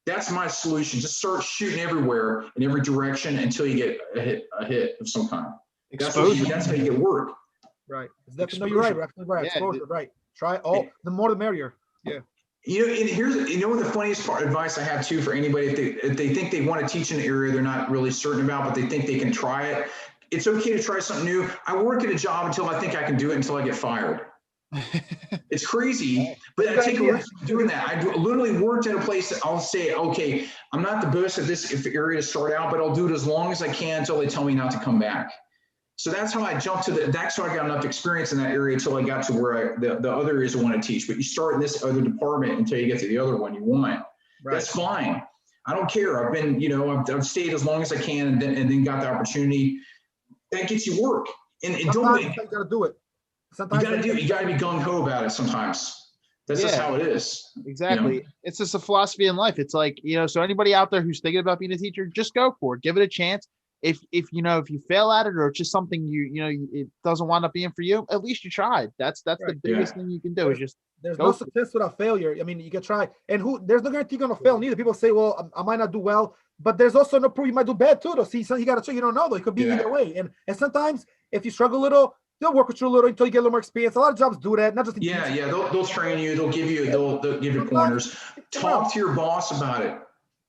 That's my solution. Just start shooting everywhere in every direction until you get a hit of some kind. That's how you get work. Right. It's definitely, no, you're right. Right. Exposure. Right. Try all. The more, the merrier. Yeah. And here's what the funniest advice I have too for anybody if they think they want to teach in an area they're not really certain about, but they think they can try it. It's okay to try something new. I work at a job until I think I can do it until I get fired. It's crazy, but I take a risk doing that. I literally worked at a place that I'll say, okay, I'm not the best at this area to start out, but I'll do it as long as I can until they tell me not to come back. So that's how I jumped to that's how I got enough experience in that area until I got to where the other areas I want to teach. But you start in this other department until you get to the other one you want. Right. That's fine. I don't care. I've been, I've stayed as long as I can and then got the opportunity. That gets you work. And don't you gotta do it. Sometimes you gotta be gung ho about it sometimes. That's just how it is. Exactly. It's just a philosophy in life. It's like, so anybody out there who's thinking about being a teacher, just go for it. Give it a chance. If you fail at it or it's just something it doesn't wind up being for you, at least you tried. That's right. The biggest thing you can do is just there's no success without failure. I mean, you can try, and there's no guarantee you're gonna fail neither. People say, well, I might not do well, but there's also no proof you might do bad too. Though, see, so you gotta try. You don't know though. It could be either way. And sometimes if you struggle a little, they'll work with you a little until you get a little more experience. A lot of jobs do that. Not just they'll train you. They'll give you pointers. Talk to your boss about it.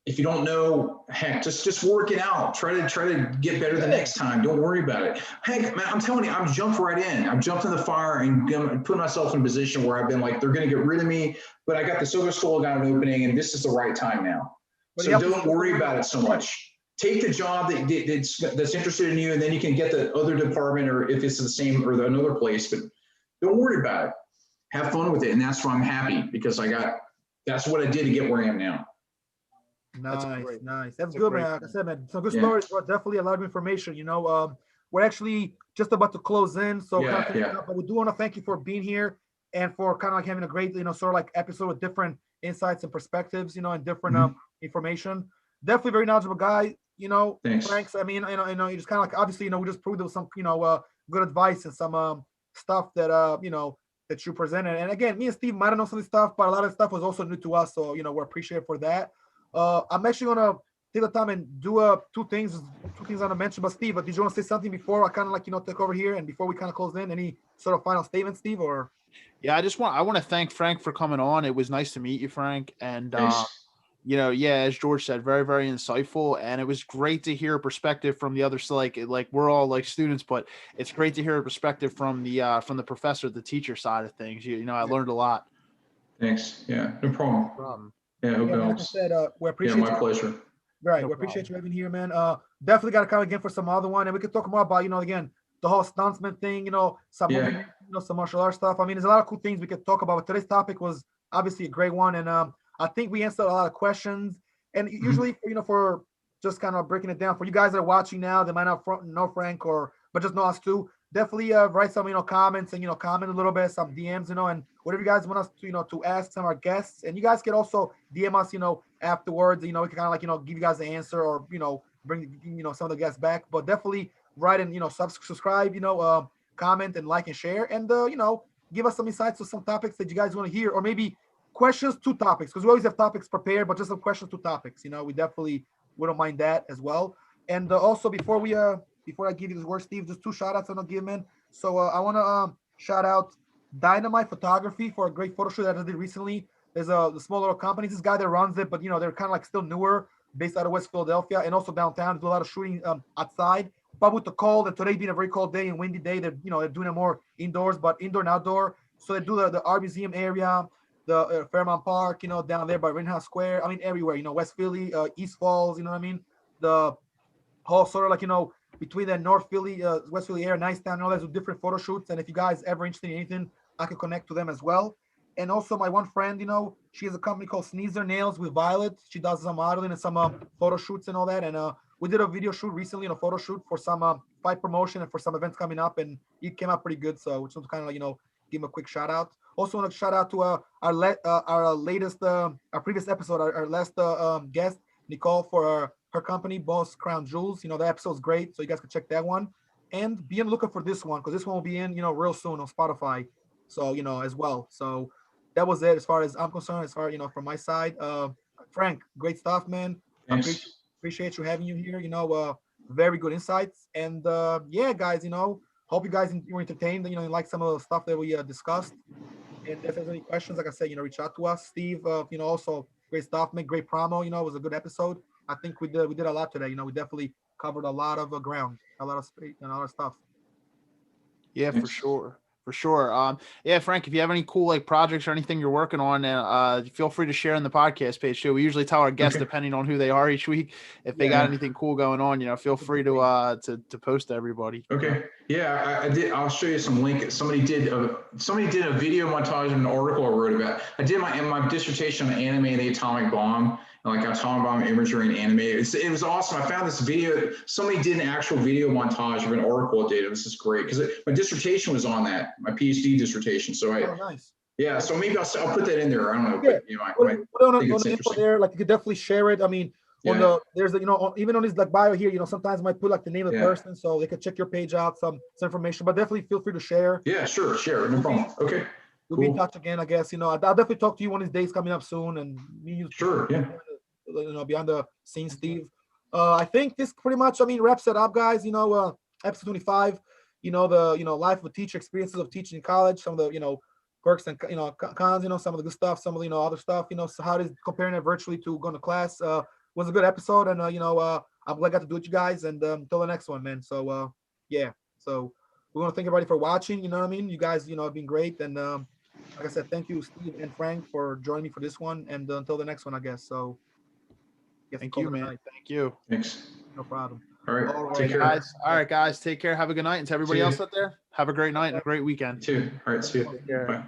If you don't know, heck, just work it out. Try to get better the next time. Don't worry about it. Heck, man, I'm telling you, I'm jumped right in. I'm jumped in the fire and put myself in a position where I've been like, they're going to get rid of me, but I got this other school, got an opening, and this is the right time now. So don't worry about it so much. Take the job that's interested in you, and then you can get the other department, or if it's the same or another place. But don't worry about it. Have fun with it, and that's why I'm happy because that's what I did to get where I am now. Nice. That's good, man. Like I said, man, some good stories, but definitely a lot of information. We're actually just about to close in, so but we do want to thank you for being here and for kind of like having a great, sort of like episode with different insights and perspectives, and different information. Definitely very knowledgeable guy. Thanks. Franks. I mean, you just kind of like obviously, we just proved there was some, good advice and some stuff that that you presented. And again, me and Steve might have known some of this stuff, but a lot of stuff was also new to us. So we're appreciative for that. I'm actually gonna take the time and do two things I'm gonna mention. But Steve, did you want to say something before I kind of like take over here and before we kind of close in? Any sort of final statement, Steve? Or I want to thank Frank for coming on. It was nice to meet you, Frank. And as George said, very, very insightful. And it was great to hear a perspective from the other side. Like we're all like students, but it's great to hear a perspective from the professor, the teacher side of things. I learned a lot. Thanks. Yeah, no problem. Yeah, hope it helps. Like I said, we appreciate my pleasure. Right, we appreciate you having here, man. Definitely got to come again for some other one, and we could talk more about, again, the whole stuntsman thing, some movie, some martial arts stuff. I mean, there's a lot of cool things we could talk about. But today's topic was obviously a great one, and I think we answered a lot of questions. And usually, for just kind of breaking it down for you guys that are watching now, they might not know Frank but just know us too. Definitely write some comments and comment a little bit, some DMs, and whatever you guys want us to to ask some of our guests. And you guys can also DM us afterwards. We can kind of like give you guys the answer or bring some of the guests back. But definitely write and subscribe, comment and like and share, and give us some insights to some topics that you guys want to hear, or maybe questions to topics, because we always have topics prepared, but just some questions to topics. We definitely wouldn't mind that as well. And also before I give you this word, Steve, just two shout outs I'm gonna give, man. So I want to shout out Dynamite Photography for a great photo shoot that I did recently. There's a small little company. This guy that runs it, but they're kind of like still newer, based out of West Philadelphia and also downtown. Do a lot of shooting outside. But with the cold, and today being a very cold day and windy day, they're they're doing it more indoors, but indoor and outdoor. So they do the art museum area, the Fairmount Park, down there by Rittenhouse Square. I mean, everywhere. West Philly, East Falls. You know what I mean? The whole sort of like between the North Philly, West Philly area, nice town, and all that, with different photo shoots. And if you guys ever interested in anything, I can connect to them as well. And also my one friend, she has a company called Sneezer Nails with Violet. She does some modeling and some photo shoots and all that. And we did a video shoot recently, a photo shoot for some fight promotion and for some events coming up, and it came out pretty good. So just kind of give him a quick shout out. Also want to shout out to our latest, our previous episode, our last guest, Nicole, for her company, Boss Crown Jewels. The episode's great, so you guys can check that one. And be on the lookout for this one, because this one will be in, real soon on Spotify. So, as well. So that was it as far as I'm concerned, as far, from my side. Frank, great stuff, man. Thanks. Appreciate you having you here. Very good insights. And yeah, guys, hope you guys were entertained, like some of the stuff that we discussed. And if there's any questions, like I said, reach out to us. Steve, also great stuff, man. Great promo. It was a good episode. I think we did a lot today. We definitely covered a lot of ground, a lot of space, and a lot of stuff. Yeah, for sure. For sure. Yeah, Frank, if you have any cool like projects or anything you're working on, feel free to share in the podcast page too. We usually tell our guests, depending on who they are each week, if they got anything cool going on, feel free to post to everybody. Okay. Yeah, I did. I'll show you some link. Somebody did a video montage of an article I wrote about. I did my dissertation on anime and the atomic bomb, and like atomic bomb imagery and anime. It was awesome. I found this video. Somebody did an actual video montage of an article I did. It was just great because my dissertation was on that, my PhD dissertation. So nice. Yeah, so maybe I'll put that in there. I don't know. Yeah. But, on the info there, like you could definitely share it. I mean, there's even on his like bio here, sometimes I might put like the name of the person, so they could check your page out, some information. But definitely feel free to share. Yeah, sure, share, no problem. Okay. We'll be in touch again, I guess. I'll definitely talk to you one of these days coming up soon, and sure, yeah. Behind the scenes, Steve. I think this pretty much, wraps it up, guys. Episode 25. The life of a teacher, experiences of teaching in college, some of the perks and cons, some of the good stuff, some of the other stuff. So how is comparing it virtually to going to class? Was a good episode, and I'm glad I got to do it, you guys. And until the next one, man. So yeah. So we want to thank everybody for watching. You guys, have been great. And like I said, thank you, Steve and Frank, for joining me for this one. And until the next one, I guess. So thank you, man. Thank you. Thanks. No problem. All right. Take care, guys. All right, guys. Take care. Have a good night. And to everybody else out there, have a great night and a great weekend. You too. All right. See you. Take care. Bye.